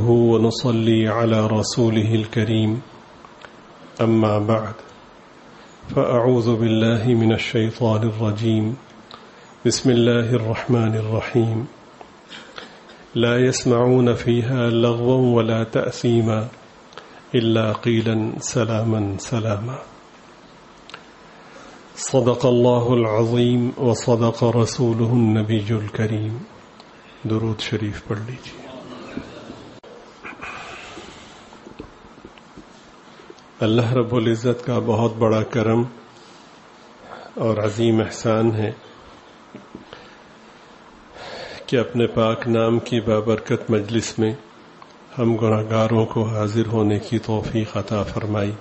نحمده ونصلي على رسوله الكريم أما بعد فأعوذ بالله من الشيطان الرجيم بسم الله الرحمن الرحيم لا يسمعون فيها لغوا ولا تأثيما إلا قيلا سلاما سلاما صدق الله العظيم وصدق رسوله النبي الكريم درود شریف پڑھ لیجیے۔ اللہ رب العزت کا بہت بڑا کرم اور عظیم احسان ہے کہ اپنے پاک نام کی بابرکت مجلس میں ہم گناہگاروں کو حاضر ہونے کی توفیق عطا فرمائی۔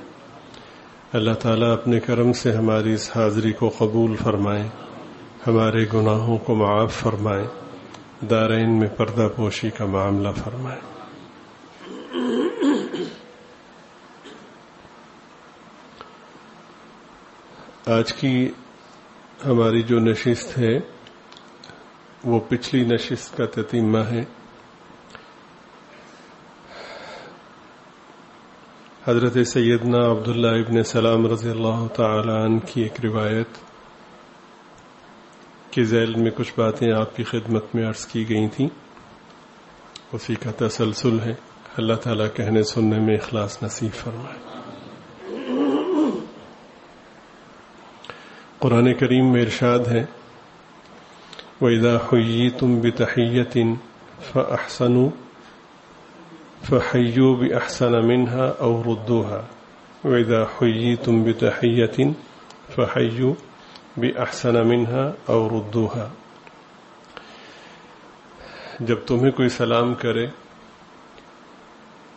اللہ تعالیٰ اپنے کرم سے ہماری اس حاضری کو قبول فرمائے، ہمارے گناہوں کو معاف فرمائے، دارین میں پردہ پوشی کا معاملہ فرمائے۔ آج کی ہماری جو نشست ہے وہ پچھلی نشست کا تتمہ ہے۔ حضرت سیدنا عبداللہ ابن سلام رضی اللہ تعالی عنہ کی ایک روایت کے ذیل میں کچھ باتیں آپ کی خدمت میں عرض کی گئی تھیں، اسی کا تسلسل ہے۔ اللہ تعالیٰ کہنے سننے میں اخلاص نصیب فرمائے۔ قرآن کریم میں ارشاد ہے وَإِذَا حُيِّيتُم بِتَحِيَّةٍ فَأَحْسِنُوا فَحَيُّوا بِأَحْسَنَ مِنْهَا أَوْ رُدُّوهَا وَإِذَا حُيِّيتُم بِتَحِيَّةٍ فَحَيُّوا بِأَحْسَنَ مِنْهَا أَوْ رُدُّوهَا۔ جب تمہیں کوئی سلام کرے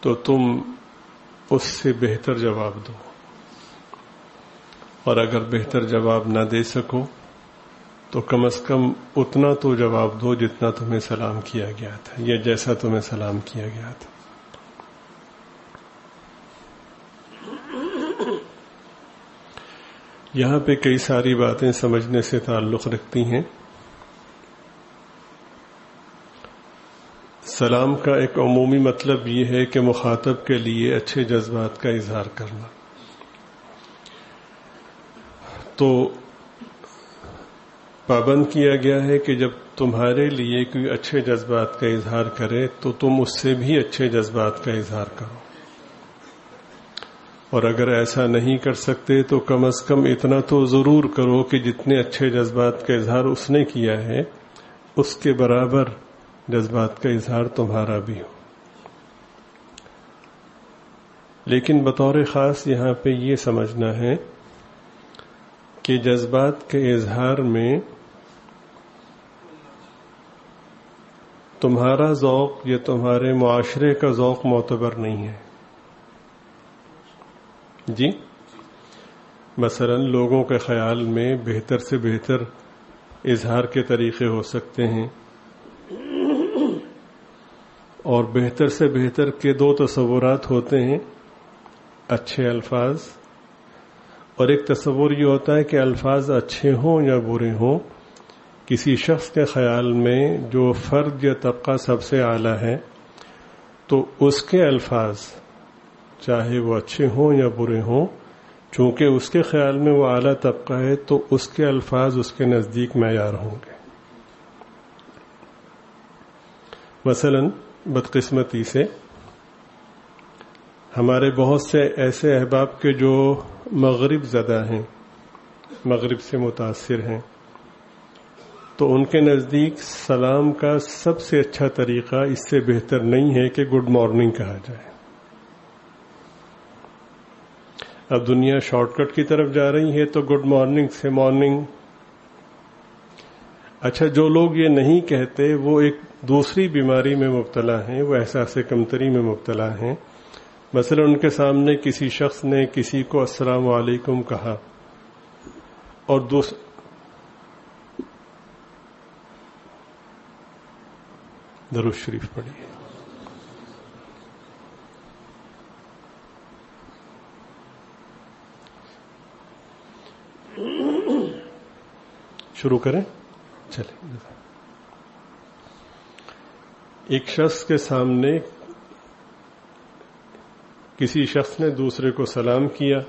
تو تم اس سے بہتر جواب دو، اور اگر بہتر جواب نہ دے سکو تو کم از کم اتنا تو جواب دو جتنا تمہیں سلام کیا گیا تھا یا جیسا تمہیں سلام کیا گیا تھا۔ یہاں پہ کئی ساری باتیں سمجھنے سے تعلق رکھتی ہیں۔ سلام کا ایک عمومی مطلب یہ ہے کہ مخاطب کے لیے اچھے جذبات کا اظہار کرنا۔ تو پابند کیا گیا ہے کہ جب تمہارے لیے کوئی اچھے جذبات کا اظہار کرے تو تم اس سے بھی اچھے جذبات کا اظہار کرو، اور اگر ایسا نہیں کر سکتے تو کم از کم اتنا تو ضرور کرو کہ جتنے اچھے جذبات کا اظہار اس نے کیا ہے اس کے برابر جذبات کا اظہار تمہارا بھی ہو۔ لیکن بطور خاص یہاں پہ یہ سمجھنا ہے کہ جذبات کے اظہار میں تمہارا ذوق یا تمہارے معاشرے کا ذوق معتبر نہیں ہے۔ جی مثلا لوگوں کے خیال میں بہتر سے بہتر اظہار کے طریقے ہو سکتے ہیں، اور بہتر سے بہتر کے دو تصورات ہوتے ہیں، اچھے الفاظ، اور ایک تصور یہ ہوتا ہے کہ الفاظ اچھے ہوں یا برے ہوں، کسی شخص کے خیال میں جو فرد یا طبقہ سب سے اعلیٰ ہے تو اس کے الفاظ چاہے وہ اچھے ہوں یا برے ہوں، چونکہ اس کے خیال میں وہ اعلیٰ طبقہ ہے تو اس کے الفاظ اس کے نزدیک معیار ہوں گے۔ مثلا بدقسمتی سے ہمارے بہت سے ایسے احباب کے جو مغرب زدہ ہیں، مغرب سے متاثر ہیں، تو ان کے نزدیک سلام کا سب سے اچھا طریقہ اس سے بہتر نہیں ہے کہ گڈ مارننگ کہا جائے۔ اب دنیا شارٹ کٹ کی طرف جا رہی ہے تو گڈ مارننگ سے مارننگ، اچھا جو لوگ یہ نہیں کہتے وہ ایک دوسری بیماری میں مبتلا ہیں، وہ احساس کمتری میں مبتلا ہیں۔ مثلا ان کے سامنے کسی شخص نے کسی کو السلام علیکم کہا اور درود شریف پڑھیے۔ شروع کریں؟ چلیں۔ ایک شخص کے سامنے کسی شخص نے دوسرے کو سلام کیا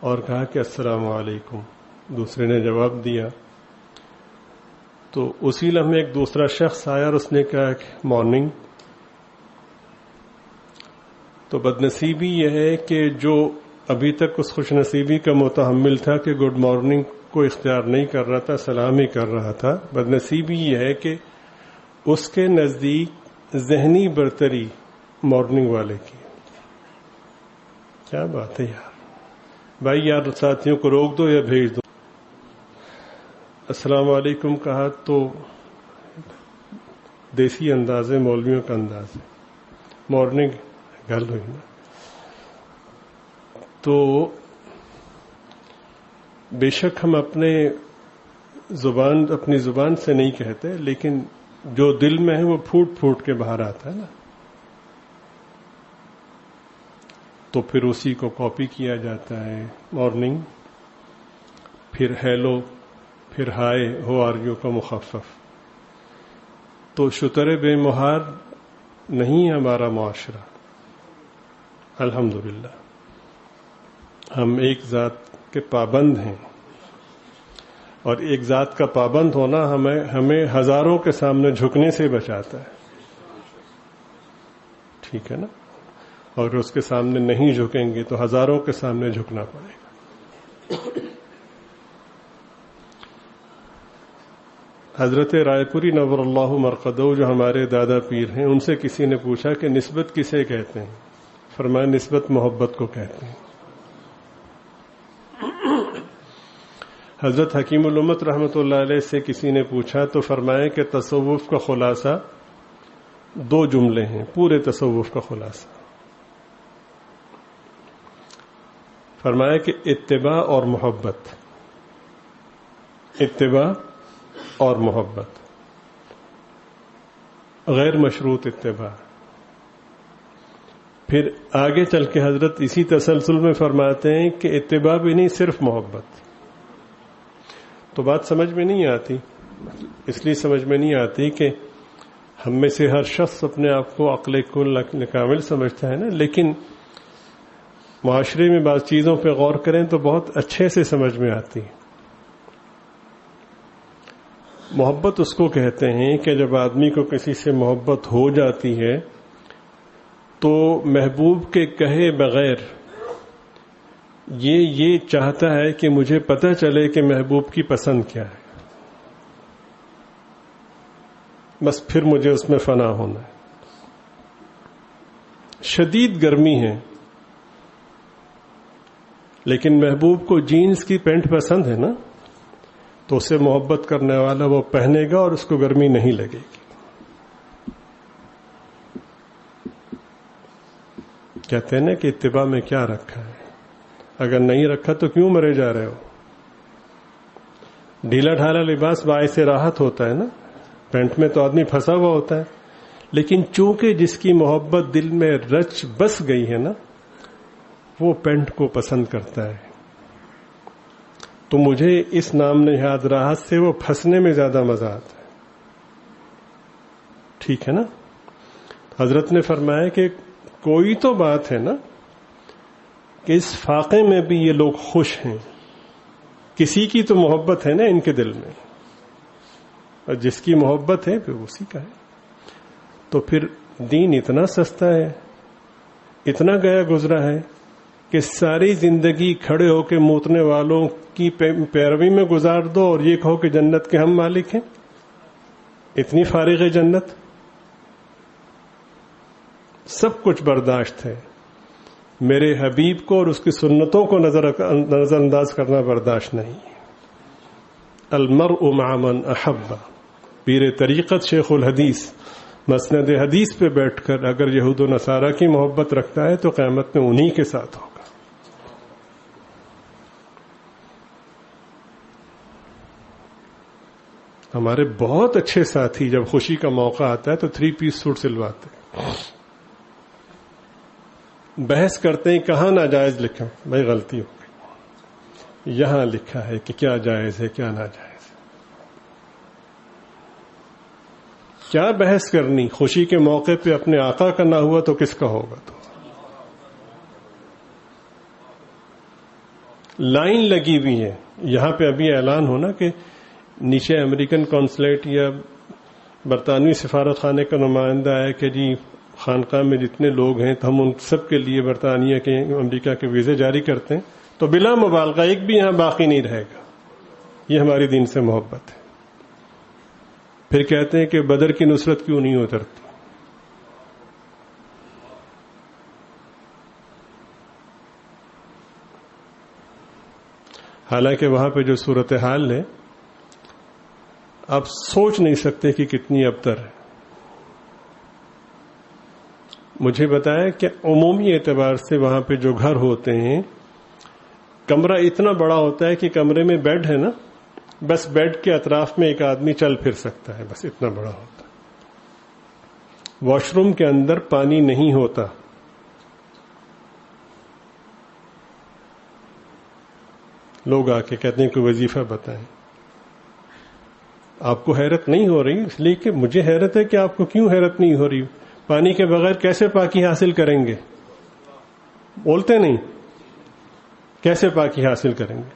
اور کہا کہ السلام علیکم، دوسرے نے جواب دیا، تو اسی لمحے ایک دوسرا شخص آیا اور اس نے کہا کہ مارننگ. تو بدنصیبی یہ ہے کہ جو ابھی تک اس خوش نصیبی کا متحمل تھا کہ گڈ مارننگ کو اختیار نہیں کر رہا تھا، سلام ہی کر رہا تھا، بدنصیبی یہ ہے کہ اس کے نزدیک ذہنی برتری مارننگ والے کی. کیا بات ہے یار، بھائی یار ساتھیوں کو روک دو یا بھیج دو. السلام علیکم کہا تو دیسی انداز ہے، مولویوں کا انداز ہے، مارننگ گل ہوئی نا. تو بے شک ہم اپنی زبان سے نہیں کہتے، لیکن جو دل میں ہے وہ پھوٹ پھوٹ کے باہر آتا ہے نا، تو پھر اسی کو کاپی کیا جاتا ہے. مارننگ، پھر ہیلو، پھر ہائے، ہو آر یو کا مخفف. تو شتر بے مہار نہیں ہے ہمارا معاشرہ، الحمدللہ. ہم ایک ذات کے پابند ہیں، اور ایک ذات کا پابند ہونا ہمیں ہزاروں کے سامنے جھکنے سے بچاتا ہے. ٹھیک ہے نا؟ اور اس کے سامنے نہیں جھکیں گے تو ہزاروں کے سامنے جھکنا پڑے گا. حضرت رائے پوری نور اللہ مرقدہ جو ہمارے دادا پیر ہیں، ان سے کسی نے پوچھا کہ نسبت کسے کہتے ہیں؟ فرمایا نسبت محبت کو کہتے ہیں. حضرت حکیم الامت رحمۃ اللہ علیہ سے کسی نے پوچھا تو فرمایا کہ تصوف کا خلاصہ 2 جملے ہیں، پورے تصوف کا خلاصہ. فرمایا کہ اتباع اور محبت، اتباع اور محبت، غیر مشروط اتباع. پھر آگے چل کے حضرت اسی تسلسل میں فرماتے ہیں کہ اتباع بھی نہیں، صرف محبت. تو بات سمجھ میں نہیں آتی، اس لیے سمجھ میں نہیں آتی کہ ہم میں سے ہر شخص اپنے آپ کو عقل کل کامل سمجھتا ہے نا، لیکن معاشرے میں بعض چیزوں پہ غور کریں تو بہت اچھے سے سمجھ میں آتی. محبت اس کو کہتے ہیں کہ جب آدمی کو کسی سے محبت ہو جاتی ہے تو محبوب کے کہے بغیر یہ چاہتا ہے کہ مجھے پتہ چلے کہ محبوب کی پسند کیا ہے، بس پھر مجھے اس میں فنا ہونا ہے. شدید گرمی ہے لیکن محبوب کو جینز کی پینٹ پسند ہے نا، تو اسے محبت کرنے والا وہ پہنے گا اور اس کو گرمی نہیں لگے گی. کہتے ہیں نا کہ اتباع میں کیا رکھا ہے، اگر نہیں رکھا تو کیوں مرے جا رہے ہو. ڈھیلا ڈھالا لباس باعث راحت ہوتا ہے نا، پینٹ میں تو آدمی پھنسا ہوا ہوتا ہے، لیکن چونکہ جس کی محبت دل میں رچ بس گئی ہے نا، وہ پینٹ کو پسند کرتا ہے. تو مجھے اس نام نہاد راحت سے وہ پھنسنے میں زیادہ مزہ آتا ہے. ٹھیک ہے نا؟ حضرت نے فرمایا کہ کوئی تو بات ہے نا کہ اس فاقے میں بھی یہ لوگ خوش ہیں، کسی کی تو محبت ہے نا ان کے دل میں، اور جس کی محبت ہے پھر اسی کا ہے. تو پھر دین اتنا سستا ہے، اتنا گیا گزرا ہے کہ ساری زندگی کھڑے ہو کے موتنے والوں کی پیروی میں گزار دو اور یہ کہو کہ جنت کے ہم مالک ہیں. اتنی فارغ جنت، سب کچھ برداشت ہے، میرے حبیب کو اور اس کی سنتوں کو نظر انداز کرنا برداشت نہیں. المرء مع من احب، پیر طریقت شیخ الحدیث مسند حدیث پہ بیٹھ کر اگر یہود و نصارہ کی محبت رکھتا ہے تو قیامت میں انہی کے ساتھ ہوگا. ہمارے بہت اچھے ساتھی جب خوشی کا موقع آتا ہے تو 3 پیس سوٹ سلواتے ہیں، بحث کرتے ہیں کہاں ناجائز لکھا، بھائی غلطی ہو گئی، یہاں لکھا ہے کہ کیا جائز ہے کیا ناجائز ہے. کیا بحث کرنی، خوشی کے موقع پہ اپنے آقا کا نہ ہوا تو کس کا ہوگا. تو لائن لگی ہوئی ہے. یہاں پہ ابھی اعلان ہونا کہ نیچے امریکن قونصلیٹ یا برطانوی سفارت خانے کا نمائندہ ہے کہ جی خانقاہ میں جتنے لوگ ہیں تو ہم ان سب کے لیے برطانیہ کے امریکہ کے ویزے جاری کرتے ہیں, تو بلا مبالغہ ایک بھی یہاں باقی نہیں رہے گا. یہ ہماری دین سے محبت ہے. پھر کہتے ہیں کہ بدر کی نصرت کیوں نہیں اترتی. حالانکہ وہاں پہ جو صورتحال ہے آپ سوچ نہیں سکتے کہ کتنی ابتر ہے. مجھے بتایا کہ عمومی اعتبار سے وہاں پہ جو گھر ہوتے ہیں کمرہ اتنا بڑا ہوتا ہے کہ کمرے میں بیڈ ہے نا, بس بیڈ کے اطراف میں ایک آدمی چل پھر سکتا ہے, بس اتنا بڑا ہوتا ہے. واش روم کے اندر پانی نہیں ہوتا. لوگ آ کے کہتے ہیں کہ وظیفہ بتائیں. آپ کو حیرت نہیں ہو رہی, اس لیے کہ مجھے حیرت ہے کہ آپ کو کیوں حیرت نہیں ہو رہی. پانی کے بغیر کیسے پاکی حاصل کریں گے؟ بولتے نہیں. کیسے پاکی حاصل کریں گے؟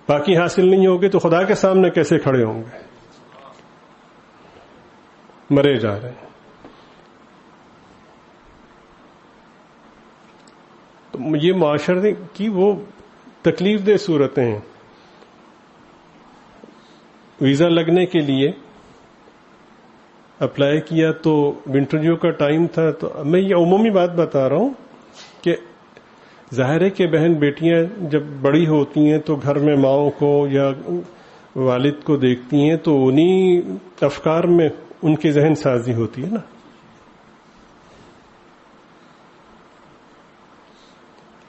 پاکی حاصل نہیں ہوگی تو خدا کے سامنے کیسے کھڑے ہوں گے؟ مرے جا رہے ہیں. تو یہ معاشرے کی وہ تکلیف دہ صورتیں ہیں. ویزا لگنے کے لیے اپلائی کیا تو انٹرویو کا ٹائم تھا, تو میں یہ عمومی بات بتا رہا ہوں کہ ظاہر ہے کہ بہن بیٹیاں جب بڑی ہوتی ہیں تو گھر میں ماؤں کو یا والد کو دیکھتی ہیں تو انہی افکار میں ان کی ذہن سازی ہوتی ہے نا.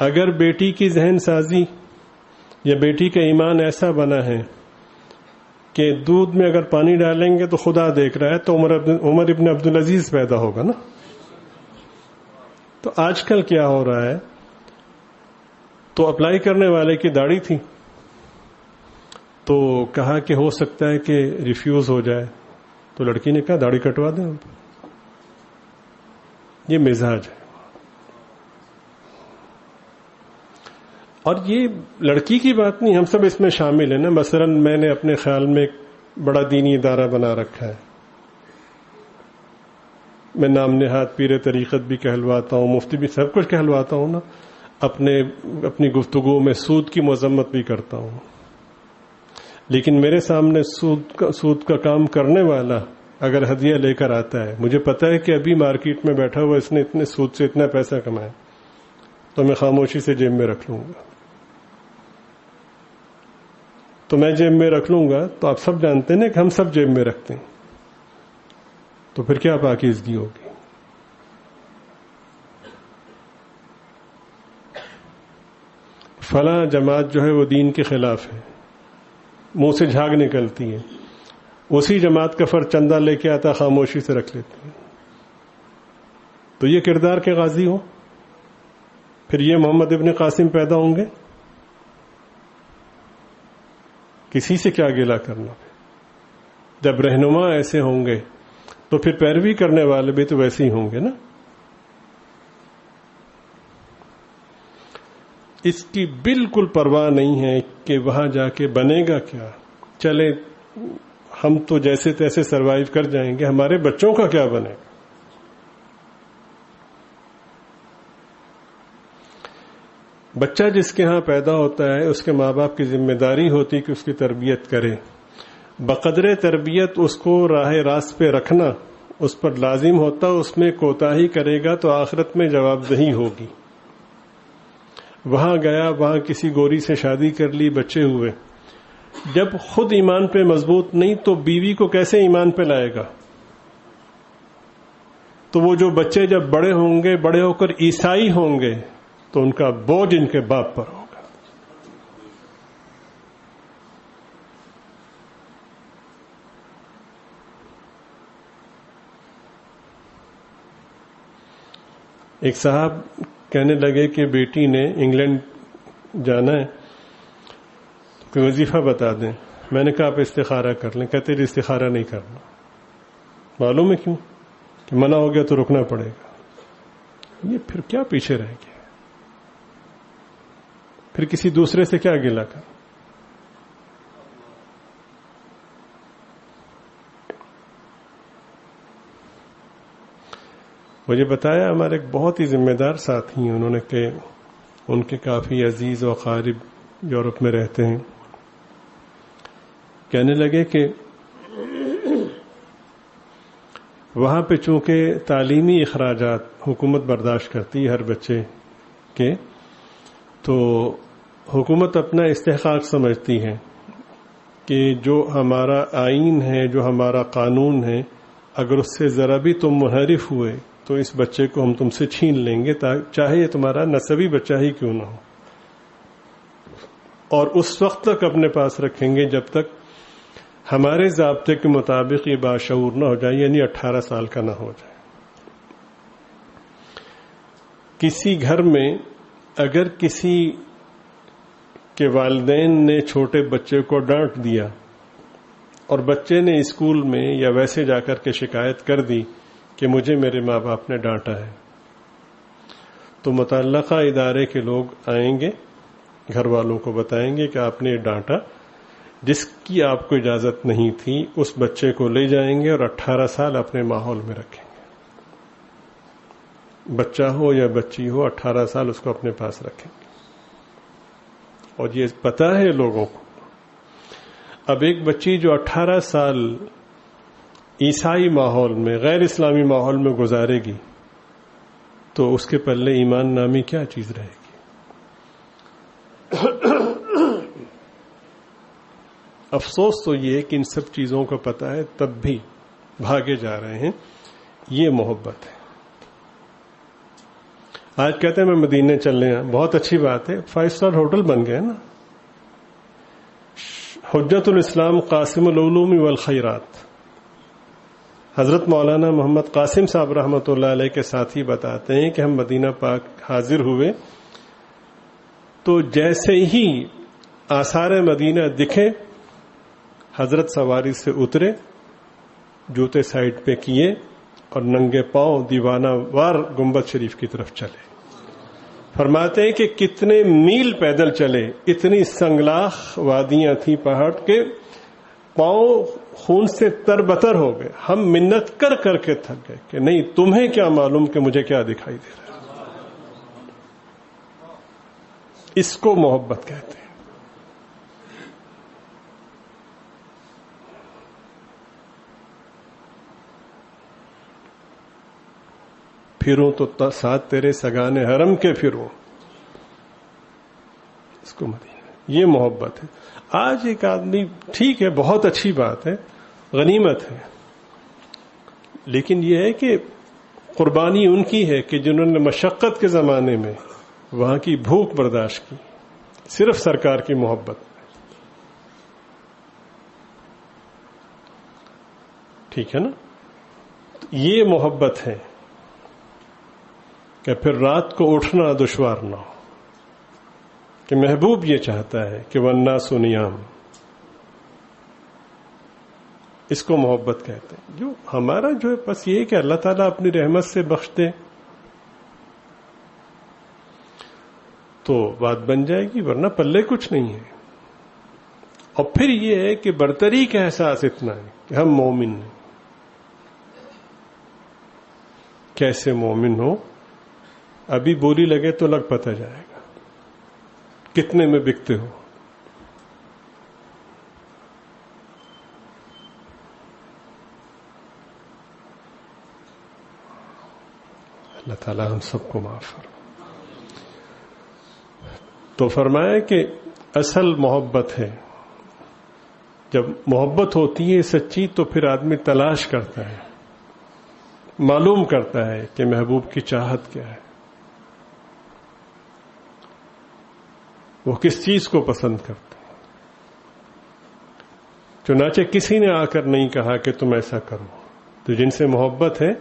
اگر بیٹی کی ذہن سازی یا بیٹی کا ایمان ایسا بنا ہے کہ دودھ میں اگر پانی ڈالیں گے تو خدا دیکھ رہا ہے, تو عمر ابن عبدالعزیز پیدا ہوگا نا. تو آج کل کیا ہو رہا ہے, تو اپلائی کرنے والے کی داڑھی تھی تو کہا کہ ہو سکتا ہے کہ ریفیوز ہو جائے, تو لڑکی نے کہا داڑھی کٹوا دیں. یہ مزاج ہے. اور یہ لڑکی کی بات نہیں, ہم سب اس میں شامل ہیں نا. مثلا میں نے اپنے خیال میں ایک بڑا دینی ادارہ بنا رکھا ہے. میں نام نہاد پیر طریقت بھی کہلواتا ہوں, مفتی بھی, سب کچھ کہلواتا ہوں نا. اپنی گفتگو میں سود کی مذمت بھی کرتا ہوں. لیکن میرے سامنے سود کا کام کرنے والا اگر ہدیہ لے کر آتا ہے, مجھے پتا ہے کہ ابھی مارکیٹ میں بیٹھا ہوا اس نے اتنے سود سے اتنا پیسہ کمایا, تو میں خاموشی سے جیب میں رکھ لوں گا. تو میں جیب میں رکھ لوں گا تو آپ سب جانتے ہیں کہ ہم سب جیب میں رکھتے ہیں, تو پھر کیا پاکیزگی ہوگی. فلاں جماعت جو ہے وہ دین کے خلاف ہے, منہ سے جھاگ نکلتی ہے. اسی جماعت کا فرد چندہ لے کے آتا, خاموشی سے رکھ لیتے ہیں. تو یہ کردار کے غازی ہو, پھر یہ محمد ابن قاسم پیدا ہوں گے. کسی سے کیا گلہ کرنا. جب رہنما ایسے ہوں گے تو پھر پیروی کرنے والے بھی تو ویسے ہی ہوں گے نا. اس کی بالکل پرواہ نہیں ہے کہ وہاں جا کے بنے گا کیا. چلے ہم تو جیسے تیسے سروائیو کر جائیں گے, ہمارے بچوں کا کیا بنے گا. بچہ جس کے ہاں پیدا ہوتا ہے اس کے ماں باپ کی ذمہ داری ہوتی کہ اس کی تربیت کرے. بقدر تربیت اس کو راہ راست پہ رکھنا اس پر لازم ہوتا. اس میں کوتاہی کرے گا تو آخرت میں جواب دہی ہوگی. وہاں گیا, وہاں کسی گوری سے شادی کر لی, بچے ہوئے. جب خود ایمان پہ مضبوط نہیں تو بیوی کو کیسے ایمان پہ لائے گا. تو وہ جو بچے جب بڑے ہوں گے, بڑے ہو کر عیسائی ہوں گے, تو ان کا بوجھ ان کے باپ پر ہوگا. ایک صاحب کہنے لگے کہ بیٹی نے انگلینڈ جانا ہے, کوئی وظیفہ بتا دیں. میں نے کہا آپ استخارہ کر لیں. کہتے جی استخارہ نہیں کرنا. معلوم ہے کیوں؟ کہ منع ہو گیا تو رکنا پڑے گا. یہ پھر کیا پیچھے رہ گیا. پھر کسی دوسرے سے کیا گلہ کر. مجھے بتایا ہمارے ایک بہت ہی ذمہ دار ساتھی ہیں، انہوں نے کہ ان کے کافی عزیز و اقارب یورپ میں رہتے ہیں، کہنے لگے کہ وہاں پہ چونکہ تعلیمی اخراجات حکومت برداشت کرتی ہے ہر بچے کے، تو حکومت اپنا استحقاق سمجھتی ہے کہ جو ہمارا آئین ہے، جو ہمارا قانون ہے، اگر اس سے ذرا بھی تم منحرف ہوئے تو اس بچے کو ہم تم سے چھین لیں گے، چاہے یہ تمہارا نسبی بچہ ہی کیوں نہ ہو، اور اس وقت تک اپنے پاس رکھیں گے جب تک ہمارے ضابطے کے مطابق یہ باشعور نہ ہو جائے، یعنی 18 سال کا نہ ہو جائے. کسی گھر میں اگر کسی کے والدین نے چھوٹے بچے کو ڈانٹ دیا اور بچے نے اسکول میں یا ویسے جا کر کے شکایت کر دی کہ مجھے میرے ماں باپ نے ڈانٹا ہے، تو متعلقہ ادارے کے لوگ آئیں گے، گھر والوں کو بتائیں گے کہ آپ نے ڈانٹا، جس کی آپ کو اجازت نہیں تھی، اس بچے کو لے جائیں گے اور 18 سال اپنے ماحول میں رکھیں گے. بچہ ہو یا بچی ہو، 18 سال اس کو اپنے پاس رکھیں گے. اور یہ پتہ ہے لوگوں کو. اب ایک بچی جو 18 سال عیسائی ماحول میں، غیر اسلامی ماحول میں گزارے گی، تو اس کے پلے ایمان نامی کیا چیز رہے گی؟ افسوس تو یہ ہے کہ ان سب چیزوں کا پتہ ہے تب بھی بھاگے جا رہے ہیں. یہ محبت ہے. آج کہتے ہیں میں مدینے چلنے ہیں، بہت اچھی بات ہے، 5 اسٹار ہوٹل بن گئے نا. حجت الاسلام قاسم العلوم والخیرات حضرت مولانا محمد قاسم صاحب رحمۃ اللہ علیہ کے ساتھی بتاتے ہیں کہ ہم مدینہ پاک حاضر ہوئے تو جیسے ہی آثار مدینہ دکھے، حضرت سواری سے اترے، جوتے سائڈ پہ کیے اور ننگے پاؤں دیوانہ وار گنبد شریف کی طرف چلے. فرماتے ہیں کہ کتنے میل پیدل چلے، اتنی سنگلاخ وادیاں تھیں پہاڑ کے، پاؤں خون سے تربتر ہو گئے. ہم منت کر کر کے تھک گئے کہ نہیں، تمہیں کیا معلوم کہ مجھے کیا دکھائی دے رہا ہے. اس کو محبت کہتے ہیں. پھروں تو ساتھ تیرے سگانے حرم کے پھروں، اس کو مدینہ، یہ محبت ہے. آج ایک آدمی، ٹھیک ہے، بہت اچھی بات ہے، غنیمت ہے، لیکن یہ ہے کہ قربانی ان کی ہے کہ جنہوں نے مشقت کے زمانے میں وہاں کی بھوک برداشت کی، صرف سرکار کی محبت. ٹھیک ہے نا؟ یہ محبت ہے کہ پھر رات کو اٹھنا دشوار نہ ہو، کہ محبوب یہ چاہتا ہے کہ والناس نیام. اس کو محبت کہتے ہیں. جو ہمارا جو ہے بس یہ کہ اللہ تعالیٰ اپنی رحمت سے بخش دے تو بات بن جائے گی، ورنہ پلے کچھ نہیں ہے. اور پھر یہ ہے کہ برتری کا احساس اتنا ہے کہ ہم مومن ہیں. کیسے مومن ہو؟ ابھی بولی لگے تو لگ پتہ جائے گا کتنے میں بکتے ہو. اللہ تعالی ہم سب کو معاف فرمائے. تو فرمایا کہ اصل محبت ہے. جب محبت ہوتی ہے سچی تو پھر آدمی تلاش کرتا ہے، معلوم کرتا ہے کہ محبوب کی چاہت کیا ہے، وہ کس چیز کو پسند کرتے ہیں. چنانچہ کسی نے آ کر نہیں کہا کہ تم ایسا کرو. تو جن سے محبت ہے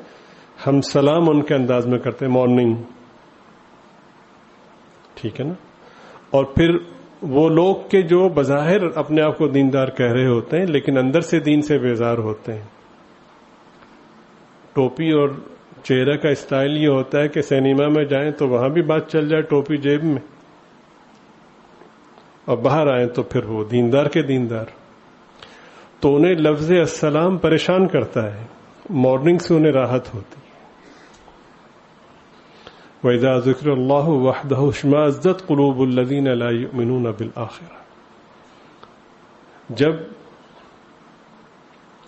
ہم سلام ان کے انداز میں کرتے ہیں، مارننگ، ٹھیک ہے نا. اور پھر وہ لوگ کہ جو بظاہر اپنے آپ کو دیندار کہہ رہے ہوتے ہیں لیکن اندر سے دین سے بیزار ہوتے ہیں. ٹوپی اور چہرے کا اسٹائل یہ ہوتا ہے کہ سینما میں جائیں تو وہاں بھی بات چل جائے ٹوپی جیب میں، اور باہر آئیں تو پھر وہ دیندار کے دیندار. تو انہیں لفظ السلام پریشان کرتا ہے، مارننگ سے انہیں راحت ہوتی ہے. وَإِذَا ذُكِرَ اللَّهُ وَحْدَهُ اشْمَأَزَّتْ قُلُوبُ الَّذِينَ لَا يُؤْمِنُونَ بِالْآخِرَةِ. جب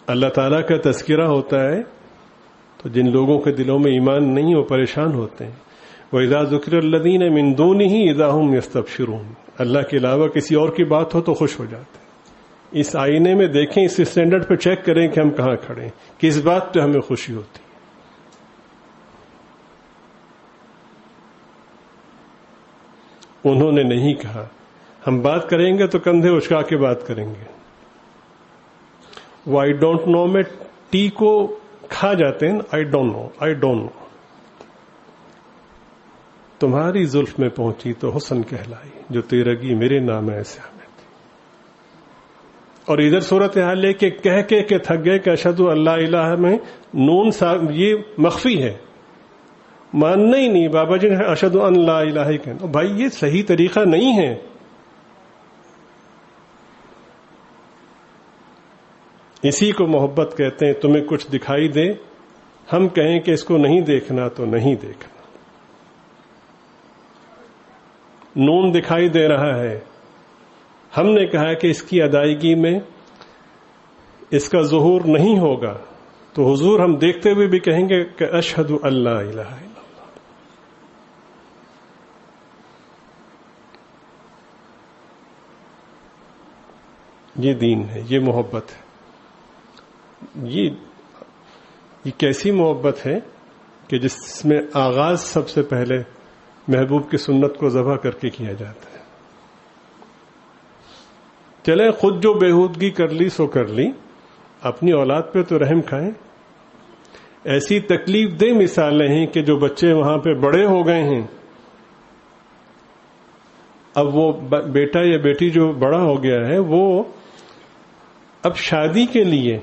اللہ تعالیٰ کا تذکرہ ہوتا ہے تو جن لوگوں کے دلوں میں ایمان نہیں وہ پریشان ہوتے ہیں. وَإِذَا ذُكِرَ الَّذِينَ مِن دُونِهِ إِذَا هُمْ يَسْتَبْشِرُونَ. اللہ کے علاوہ کسی اور کی بات ہو تو خوش ہو جاتے ہیں. اس آئینے میں دیکھیں، اس اسٹینڈرڈ پہ چیک کریں کہ ہم کہاں کھڑے ہیں، کس بات پہ ہمیں خوشی ہوتی ہے. انہوں نے نہیں کہا ہم بات کریں گے تو کندھے اچکا کے بات کریں گے. وہ آئی ڈونٹ نو میں ٹی کو کھا جاتے ہیں. I don't know. تمہاری زلف میں پہنچی تو حسن کہلائی، جو تیرگی میرے نام ایسے ہمیں. اور ادھر صورتحال لے کے کہہ کے تھک گئے کہ اشہد اللہ الہ میں نون یہ مخفی ہے، ماننا ہی نہیں. بابا جی نے اشہد ان لا الہ کہنا. بھائی یہ صحیح طریقہ نہیں ہے. اسی کو محبت کہتے ہیں. تمہیں کچھ دکھائی دے، ہم کہیں کہ اس کو نہیں دیکھنا تو نہیں دیکھنا. نون دکھائی دے رہا ہے، ہم نے کہا کہ اس کی ادائیگی میں اس کا ظہور نہیں ہوگا تو حضور ہم دیکھتے ہوئے بھی کہیں گے کہ اشہد اللہ الہ الا اللہ. یہ دین ہے، یہ محبت ہے. یہ کیسی محبت ہے کہ جس میں آغاز سب سے پہلے محبوب کی سنت کو ذبح کر کے کیا جاتا ہے. چلیں خود جو بےہودگی کر لی سو کر لی، اپنی اولاد پہ تو رحم کھائیں. ایسی تکلیف دہ مثالیں ہیں کہ جو بچے وہاں پہ بڑے ہو گئے ہیں، اب وہ بیٹا یا بیٹی جو بڑا ہو گیا ہے وہ اب شادی کے لیے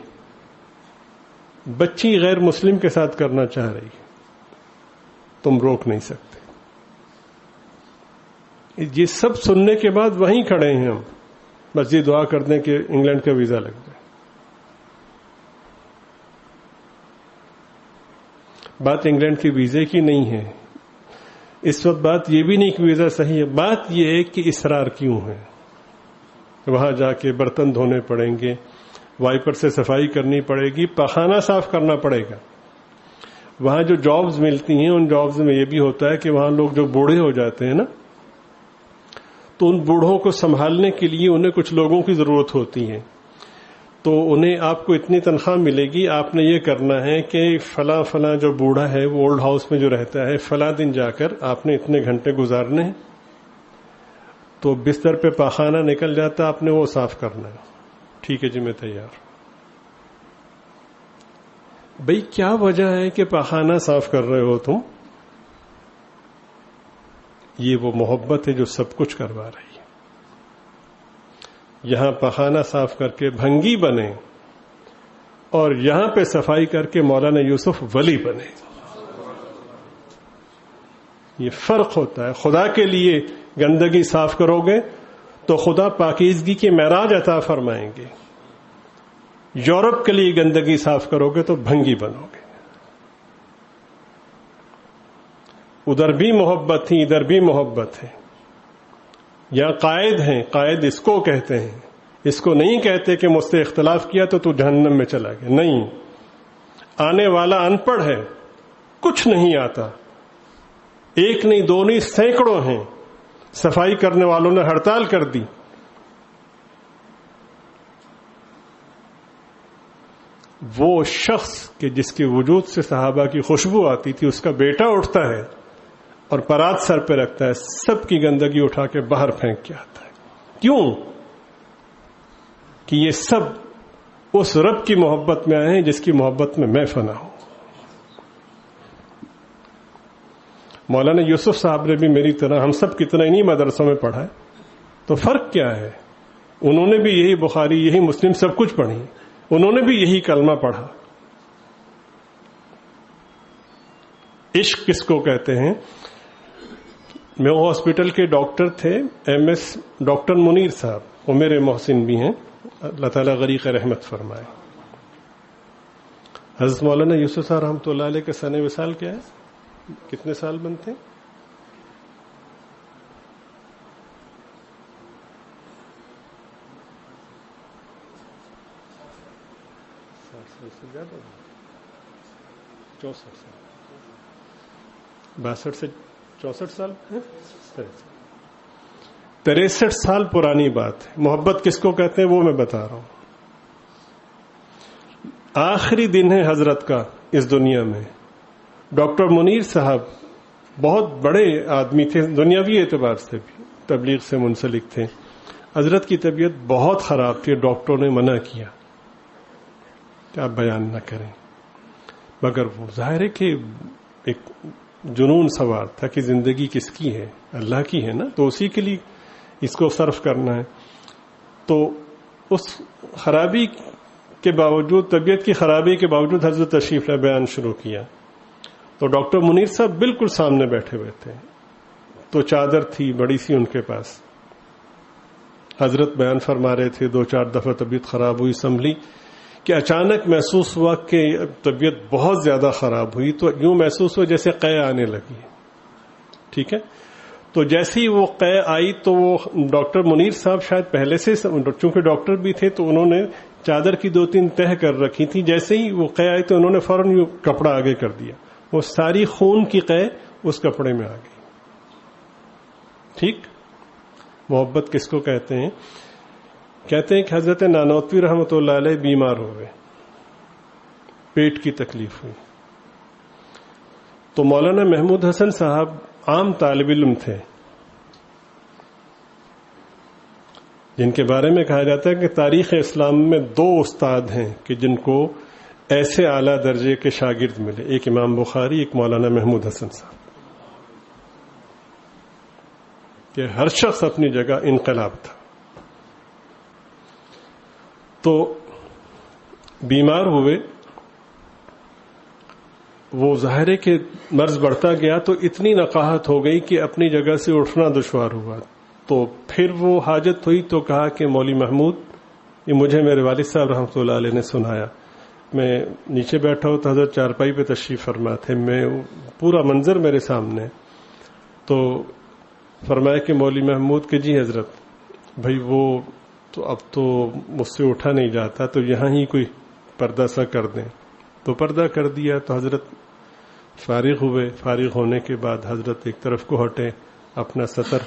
بچی غیر مسلم کے ساتھ کرنا چاہ رہی ہے، تم روک نہیں سکتے. یہ سب سننے کے بعد وہیں کھڑے ہیں ہم، بس یہ دعا کر دیں کہ انگلینڈ کا ویزا لگ جائے. بات انگلینڈ کے ویزے کی نہیں ہے اس وقت، بات یہ بھی نہیں کہ ویزا صحیح ہے. بات یہ ہے کہ اصرار کیوں ہے. وہاں جا کے برتن دھونے پڑیں گے، وائپر سے صفائی کرنی پڑے گی، پخانہ صاف کرنا پڑے گا. وہاں جو جابز ملتی ہیں ان جابز میں یہ بھی ہوتا ہے کہ وہاں لوگ جو بوڑھے ہو جاتے ہیں نا، تو ان بوڑھوں کو سنبھالنے کے لیے انہیں کچھ لوگوں کی ضرورت ہوتی ہے. تو انہیں آپ کو اتنی تنخواہ ملے گی، آپ نے یہ کرنا ہے کہ فلاں فلاں جو بوڑھا ہے وہ اولڈ ہاؤس میں جو رہتا ہے فلاں دن جا کر آپ نے اتنے گھنٹے گزارنے ہیں. تو بستر پہ پاخانہ نکل جاتا، آپ نے وہ صاف کرنا ہے. ٹھیک ہے جی میں تیار. بھئی کیا وجہ ہے کہ پاخانہ صاف کر رہے ہو تم؟ یہ وہ محبت ہے جو سب کچھ کروا رہی ہے. یہاں پخانہ صاف کر کے بھنگی بنے اور یہاں پہ صفائی کر کے مولانا یوسف ولی بنے. یہ فرق ہوتا ہے. خدا کے لیے گندگی صاف کرو گے تو خدا پاکیزگی کے معراج عطا فرمائیں گے. یورپ کے لیے گندگی صاف کرو گے تو بھنگی بنو گے. ادھر بھی محبت تھی، ادھر بھی محبت ہے. یہاں قائد ہیں، قائد اس کو کہتے ہیں. اس کو نہیں کہتے کہ مجھ سے اختلاف کیا تو جہنم میں چلا گیا. نہیں، آنے والا ان پڑھ ہے، کچھ نہیں آتا. ایک نہیں دو نہیں سینکڑوں ہیں. صفائی کرنے والوں نے ہڑتال کر دی. وہ شخص کہ جس کے وجود سے صحابہ کی خوشبو آتی تھی، اس کا بیٹا اٹھتا ہے اور پرات سر پہ رکھتا ہے، سب کی گندگی اٹھا کے باہر پھینک کے آتا ہے. کیوں؟ کہ یہ سب اس رب کی محبت میں آئے ہیں جس کی محبت میں میں فنا ہوں. مولانا یوسف صاحب نے بھی میری طرح ہم سب کی طرح انہی مدرسوں میں پڑھا ہے. تو فرق کیا ہے؟ انہوں نے بھی یہی بخاری، یہی مسلم سب کچھ پڑھی، انہوں نے بھی یہی کلمہ پڑھا. عشق کس کو کہتے ہیں؟ میں وہ ہاسپٹل کے ڈاکٹر تھے MS ڈاکٹر منیر صاحب, وہ میرے محسن بھی ہیں, اللہ تعالیٰ غریق رحمت فرمائے. حضرت مولانا یوسف صاحب رحمۃ اللہ علیہ کے سن وصال کیا ہے؟ کتنے سال بنتے ہیں؟ سے زیادہ 64 سال, 62 سے 64 سال, 63 سال پرانی بات ہے. محبت کس کو کہتے ہیں وہ میں بتا رہا ہوں. آخری دن ہے حضرت کا اس دنیا میں. ڈاکٹر منیر صاحب بہت بڑے آدمی تھے, دنیاوی اعتبار سے بھی تبلیغ سے منسلک تھے. حضرت کی طبیعت بہت خراب تھی, ڈاکٹروں نے منع کیا کہ آپ بیان نہ کریں, مگر وہ ظاہر ہے کہ ایک جنون سوار تھا کہ زندگی کس کی ہے؟ اللہ کی ہے نا, تو اسی کے لیے اس کو صرف کرنا ہے. تو اس خرابی کے باوجود, طبیعت کی خرابی کے باوجود حضرت تشریف لائے, بیان شروع کیا. تو ڈاکٹر منیر صاحب بالکل سامنے بیٹھے ہوئے تھے, تو چادر تھی بڑی سی ان کے پاس. حضرت بیان فرما رہے تھے, 2-4 دفعہ طبیعت خراب ہوئی, سنبھلی کہ اچانک محسوس ہوا کہ طبیعت بہت زیادہ خراب ہوئی. تو یوں محسوس ہوا جیسے قے آنے لگی. ٹھیک ہے, تو جیسے ہی وہ قے آئی تو وہ ڈاکٹر منیر صاحب شاید پہلے سے, چونکہ ڈاکٹر بھی تھے تو انہوں نے چادر کی 2-3 تہ کر رکھی تھی. جیسے ہی وہ قے آئی تو انہوں نے فوراً کپڑا آگے کر دیا, وہ ساری خون کی قے اس کپڑے میں آ گئی. ٹھیک, محبت کس کو کہتے ہیں؟ کہتے ہیں کہ حضرت نانوتوی رحمۃ اللہ علیہ بیمار ہو گئے, پیٹ کی تکلیف ہوئی. تو مولانا محمود حسن صاحب عام طالب علم تھے, جن کے بارے میں کہا جاتا ہے کہ تاریخ اسلام میں 2 استاد ہیں کہ جن کو ایسے اعلیٰ درجے کے شاگرد ملے, ایک امام بخاری, ایک مولانا محمود حسن صاحب, کہ ہر شخص اپنی جگہ انقلاب تھا. تو بیمار ہوئے, وہ ظاہر ہے کہ مرض بڑھتا گیا تو اتنی نقاہت ہو گئی کہ اپنی جگہ سے اٹھنا دشوار ہوا. تو پھر وہ حاجت ہوئی تو کہا کہ مولوی محمود, یہ مجھے میرے والد صاحب رحمۃ اللہ علیہ نے سنایا. میں نیچے بیٹھا ہوں تو حضرت چارپائی پہ تشریف فرما تھے, میں پورا منظر میرے سامنے. تو فرمایا کہ مولوی محمود کہ جی حضرت, بھائی وہ تو اب تو مجھ سے اٹھا نہیں جاتا, تو یہاں ہی کوئی پردہ سا کر دیں. تو پردہ کر دیا. تو حضرت فارغ ہوئے. فارغ ہونے کے بعد حضرت ایک طرف کو ہٹے, اپنا سطر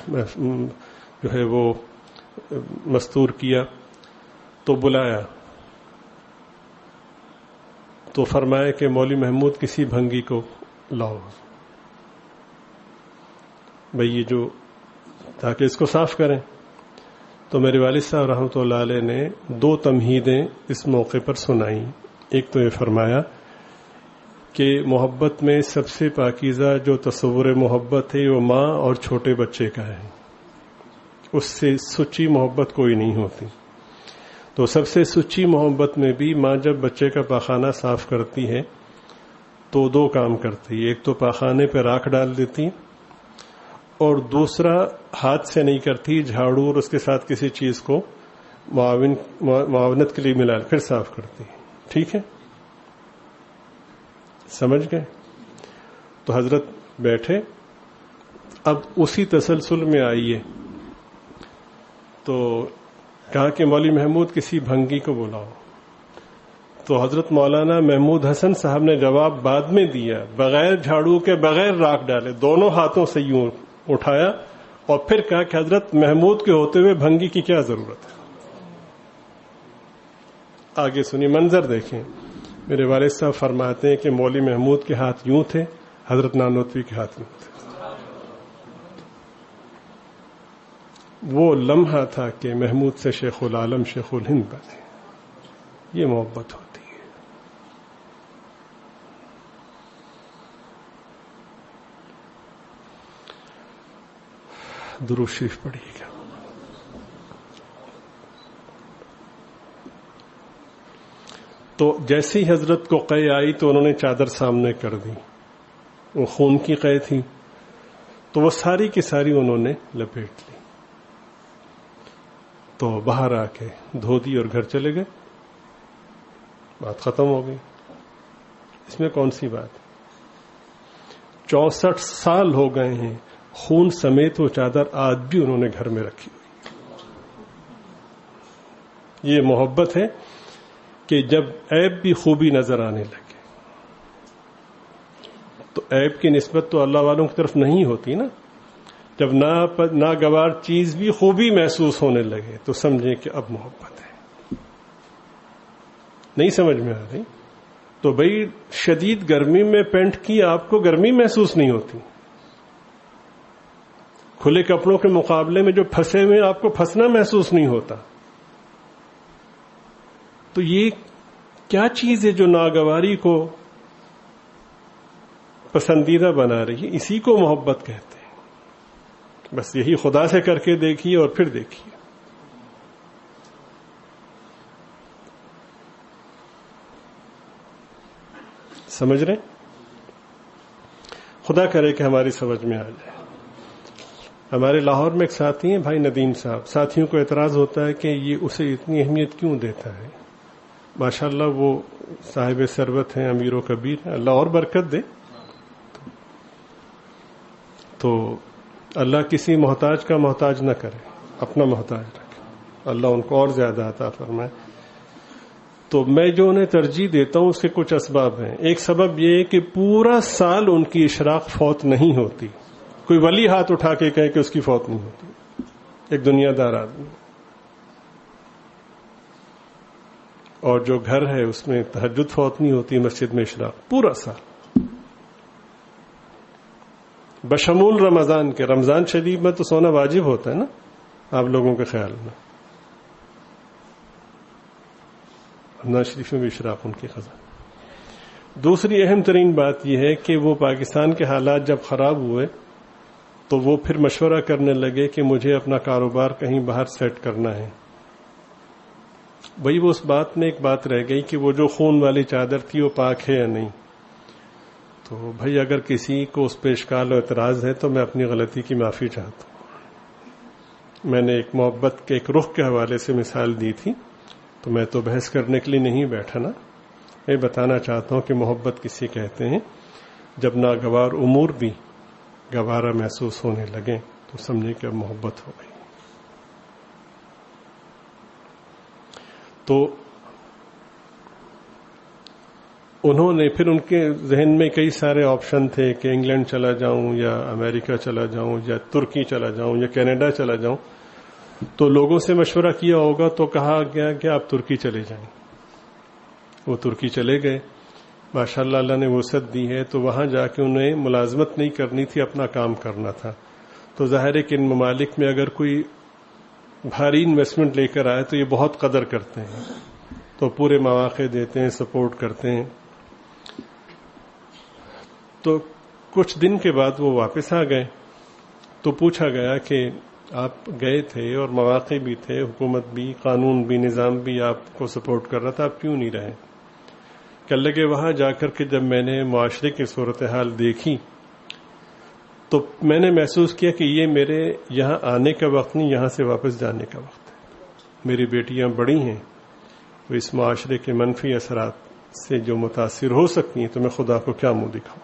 جو ہے وہ مستور کیا, تو بلایا. تو فرمایا کہ مولوی محمود کسی بھنگی کو لاؤ, بھئی یہ جو, تاکہ اس کو صاف کریں. تو میرے والد صاحب رحمۃ اللہ علیہ نے 2 تمہیدیں اس موقع پر سنائیں. ایک تو یہ فرمایا کہ محبت میں سب سے پاکیزہ جو تصور محبت ہے وہ ماں اور چھوٹے بچے کا ہے, اس سے سچی محبت کوئی نہیں ہوتی. تو سب سے سچی محبت میں بھی ماں جب بچے کا پاخانہ صاف کرتی ہے تو 2 کام کرتی ہے. ایک تو پاخانے پہ راکھ ڈال دیتی, اور دوسرا ہاتھ سے نہیں کرتی, جھاڑو اور اس کے ساتھ کسی چیز کو معاونت کے لیے ملا پھر صاف کرتی. ٹھیک ہے, سمجھ گئے؟ تو حضرت بیٹھے, اب اسی تسلسل میں آئیے. تو کہا کہ مولوی محمود کسی بھنگی کو بلاؤ. تو حضرت مولانا محمود حسن صاحب نے جواب بعد میں دیا, بغیر جھاڑو کے, بغیر راکھ ڈالے, دونوں ہاتھوں سے یوں اٹھایا اور پھر کہا کہ حضرت محمود کے ہوتے ہوئے بھنگی کی کیا ضرورت ہے. آگے سنی, منظر دیکھیں. میرے والد صاحب فرماتے ہیں کہ مولوی محمود کے ہاتھ یوں تھے, حضرت نانوتوی کے ہاتھ یوں تھے. وہ لمحہ تھا کہ محمود سے شیخ العالم شیخ الہند بنے. یہ محبت ہوتی ہے. درود شریف پڑھیے گا. تو جیسے ہی حضرت کو قے آئی تو انہوں نے چادر سامنے کر دی. وہ خون کی قے تھی. تو وہ ساری کی ساری انہوں نے لپیٹ لی. تو باہر آ کے دھو دی اور گھر چلے گئے. بات ختم ہو گئی. اس میں کون سی بات؟ 64 سال ہو گئے ہیں، خون سمیت وہ چادر آج بھی انہوں نے گھر میں رکھی ہوئی. یہ محبت ہے کہ جب عیب بھی خوبی نظر آنے لگے تو عیب کی نسبت تو اللہ والوں کی طرف نہیں ہوتی نا. جب ناگوار چیز بھی خوبی محسوس ہونے لگے تو سمجھیں کہ اب محبت ہے. نہیں سمجھ میں آ رہی؟ تو بھئی شدید گرمی میں پینٹ کی آپ کو گرمی محسوس نہیں ہوتی، کھلے کپڑوں کے مقابلے میں جو پھنسے ہوئے آپ کو پھنسنا محسوس نہیں ہوتا. تو یہ کیا چیز ہے جو ناگواری کو پسندیدہ بنا رہی ہے؟ اسی کو محبت کہتے ہیں. بس یہی خدا سے کر کے دیکھیے اور پھر دیکھیے. سمجھ رہے؟ خدا کرے کہ ہماری سمجھ میں آ جائے. ہمارے لاہور میں ایک ساتھی ہیں بھائی ندیم صاحب. ساتھیوں کو اعتراض ہوتا ہے کہ یہ اسے اتنی اہمیت کیوں دیتا ہے. ماشاءاللہ وہ صاحب ثروت ہیں، امیر و کبیر ہیں، اللہ اور برکت دے. تو اللہ کسی محتاج کا محتاج نہ کرے، اپنا محتاج رکھے، اللہ ان کو اور زیادہ عطا فرمائے. تو میں جو انہیں ترجیح دیتا ہوں اس کے کچھ اسباب ہیں. ایک سبب یہ ہے کہ پورا سال ان کی اشراق فوت نہیں ہوتی. کوئی ولی ہاتھ اٹھا کے کہے کہ اس کی فوت نہیں ہوتی، ایک دنیا دار آدمی. اور جو گھر ہے اس میں تہجد فوت نہیں ہوتی، مسجد میں اشراق پورا سال بشمول رمضان کے. رمضان شریف میں تو سونا واجب ہوتا ہے نا آپ لوگوں کے خیال میں. رمضان شریف میں بھی اشراق ان کی خزاں. دوسری اہم ترین بات یہ ہے کہ وہ پاکستان کے حالات جب خراب ہوئے تو وہ پھر مشورہ کرنے لگے کہ مجھے اپنا کاروبار کہیں باہر سیٹ کرنا ہے. وہی وہ اس بات میں ایک بات رہ گئی کہ وہ جو خون والی چادر تھی وہ پاک ہے یا نہیں. تو بھائی اگر کسی کو اس پہ اشکال و اعتراض ہے تو میں اپنی غلطی کی معافی چاہتا ہوں. میں نے ایک محبت کے ایک رخ کے حوالے سے مثال دی تھی، تو میں تو بحث کرنے کے لیے نہیں بیٹھا نا. میں بتانا چاہتا ہوں کہ محبت کسی کہتے ہیں جب ناگوار امور بھی گوارا محسوس ہونے لگیں تو سمجھیں کہ اب محبت ہو گئی. تو انہوں نے پھر ان کے ذہن میں کئی سارے آپشن تھے کہ انگلینڈ چلا جاؤں یا امریکہ چلا جاؤں یا ترکی چلا جاؤں یا کینیڈا چلا جاؤں. تو لوگوں سے مشورہ کیا ہوگا تو کہا گیا کہ آپ ترکی چلے جائیں. وہ ترکی چلے گئے. ماشاءاللہ اللہ نے وسعت دی ہے تو وہاں جا کے انہیں ملازمت نہیں کرنی تھی، اپنا کام کرنا تھا. تو ظاہر ہے کہ ان ممالک میں اگر کوئی بھاری انویسٹمنٹ لے کر آئے تو یہ بہت قدر کرتے ہیں، تو پورے مواقع دیتے ہیں، سپورٹ کرتے ہیں. تو کچھ دن کے بعد وہ واپس آ گئے. تو پوچھا گیا کہ آپ گئے تھے اور مواقع بھی تھے، حکومت بھی، قانون بھی، نظام بھی آپ کو سپورٹ کر رہا تھا، آپ کیوں نہیں رہے؟ کہ لگے وہاں جا کر کے جب میں نے معاشرے کی صورتحال دیکھی تو میں نے محسوس کیا کہ یہ میرے یہاں آنے کا وقت نہیں، یہاں سے واپس جانے کا وقت ہے. میری بیٹیاں بڑی ہیں، وہ اس معاشرے کے منفی اثرات سے جو متاثر ہو سکتی ہیں تو میں خدا کو کیا منہ دکھاؤں.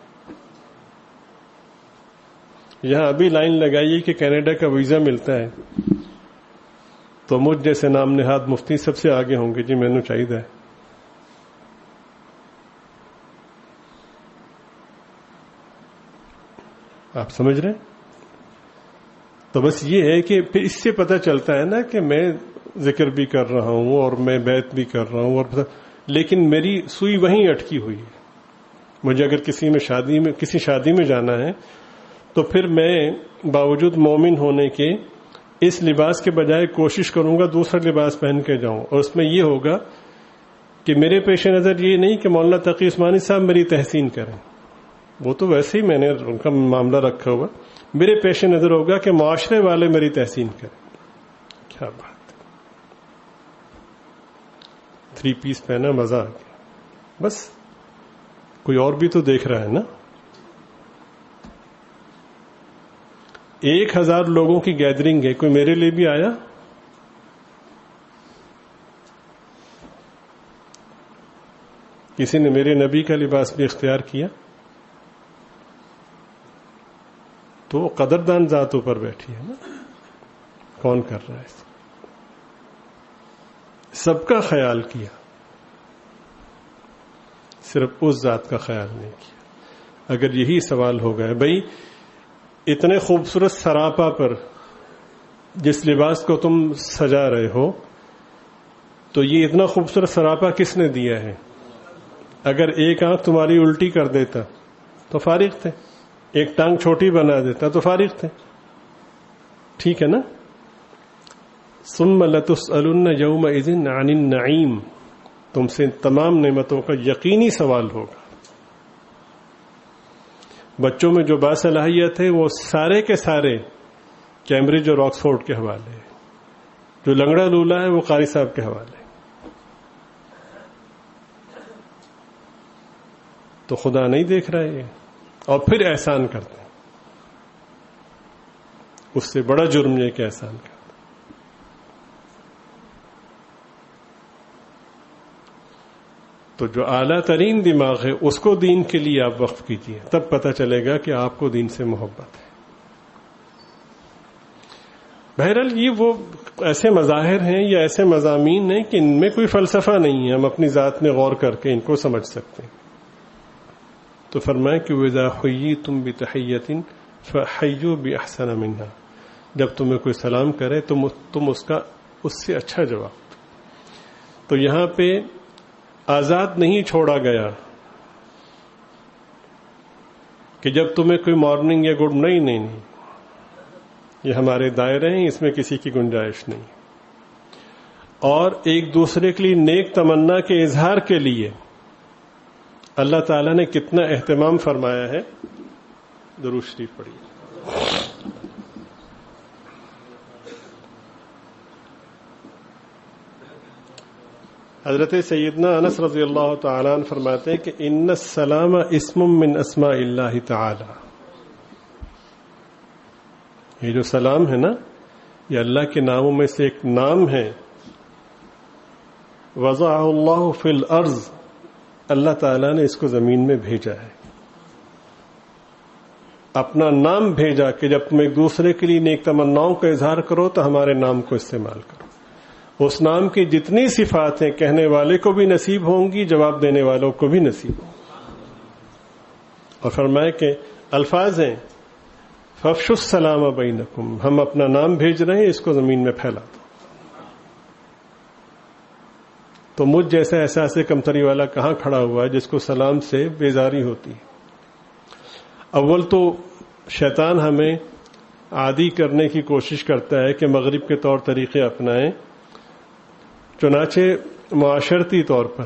یہاں ابھی لائن لگائیے کہ کینیڈا کا ویزا ملتا ہے تو مجھ جیسے نام نہاد مفتی سب سے آگے ہوں گے، جی میں نے چاہیے. آپ سمجھ رہے ہیں؟ تو بس یہ ہے کہ پھر اس سے پتہ چلتا ہے نا کہ میں ذکر بھی کر رہا ہوں اور میں بیعت بھی کر رہا ہوں، اور لیکن میری سوئی وہیں اٹکی ہوئی ہے. مجھے اگر کسی شادی میں جانا ہے تو پھر میں باوجود مومن ہونے کے اس لباس کے بجائے کوشش کروں گا دوسرا لباس پہن کے جاؤں. اور اس میں یہ ہوگا کہ میرے پیش نظر یہ نہیں کہ مولانا تقی عثمانی صاحب میری تحسین کریں، وہ تو ویسے ہی میں نے ان کا معاملہ رکھا ہوا. میرے پیش نظر ہوگا کہ معاشرے والے میری تحسین کریں. کیا بات ہے، 3 پیس پہنا، مزہ آ گیا. بس کوئی اور بھی تو دیکھ رہا ہے نا. 1000 لوگوں کی گیدرنگ ہے، کوئی میرے لیے بھی آیا؟ کسی نے میرے نبی کا لباس بھی اختیار کیا؟ تو وہ قدردان ذات اوپر بیٹھی ہے نا، کون کر رہا ہے؟ سب کا خیال کیا، صرف اس ذات کا خیال نہیں کیا۔ اگر یہی سوال ہو گیا بھائی اتنے خوبصورت سراپا پر جس لباس کو تم سجا رہے ہو، تو یہ اتنا خوبصورت سراپا کس نے دیا ہے؟ اگر ایک آنکھ تمہاری الٹی کر دیتا تو فارغ تھے، ایک ٹانگ چھوٹی بنا دیتا تو فارغ تھے، ٹھیک ہے نا؟ ثم لتسألن یومئذ عن النعیم، تم سے تمام نعمتوں کا یقینی سوال ہوگا۔ بچوں میں جو باصلاحیت ہے وہ سارے کے سارے کیمبرج اور آکسفورڈ کے حوالے ہیں، جو لنگڑا لولا ہے وہ قاری صاحب کے حوالے۔ تو خدا نہیں دیکھ رہا ہے اور پھر احسان کرتے ہیں، اس سے بڑا جرم یہ کہ احسان کرتے ہیں۔ تو جو اعلیٰ ترین دماغ ہے اس کو دین کے لیے آپ وقف کیجئے، تب پتہ چلے گا کہ آپ کو دین سے محبت ہے۔ بہرحال یہ وہ ایسے مظاہر ہیں یا ایسے مضامین ہیں کہ ان میں کوئی فلسفہ نہیں ہے، ہم اپنی ذات میں غور کر کے ان کو سمجھ سکتے ہیں۔ تو فرمائے کہ وَإِذَا حُيِّيتُم بِتَحِيَّةٍ فَحَيُّوا بِأَحْسَنَ مِنْهَا، جب تمہیں کوئی سلام کرے تم اس سے اچھا جواب دو۔ تو یہاں پہ آزاد نہیں چھوڑا گیا کہ جب تمہیں کوئی مارننگ یا گڈ نہیں، یہ ہمارے دائرے ہیں، اس میں کسی کی گنجائش نہیں۔ اور ایک دوسرے کے لیے نیک تمنا کے اظہار کے لیے اللہ تعالیٰ نے کتنا اہتمام فرمایا ہے۔ درود شریف پڑھیے۔ حضرت سیدنا انس رضی اللہ تعالیٰ عنہ فرماتے ہیں کہ ان السلام اسم من اسماء اللہ تعالی، یہ جو سلام ہے نا یہ اللہ کے ناموں میں سے ایک نام ہے۔ وضعہ اللہ فی الارض، اللہ تعالیٰ نے اس کو زمین میں بھیجا ہے، اپنا نام بھیجا کہ جب تم ایک دوسرے کے لیے نیک تمناؤں کا اظہار کرو تو ہمارے نام کو استعمال کرو۔ اس نام کی جتنی صفات ہیں کہنے والے کو بھی نصیب ہوں گی، جواب دینے والوں کو بھی نصیب ہوں گی۔ اور فرمائے کہ الفاظ ہیں فَافْشُوا السَّلَامَ بَيْنَكُمْ، ہم اپنا نام بھیج رہے ہیں، اس کو زمین میں پھیلا دو۔ تو مجھ جیسا احساس کمتری والا کہاں کھڑا ہوا ہے جس کو سلام سے بیزاری ہوتی ہے؟ اول تو شیطان ہمیں عادی کرنے کی کوشش کرتا ہے کہ مغرب کے طور طریقے اپنائیں، چنانچہ معاشرتی طور پر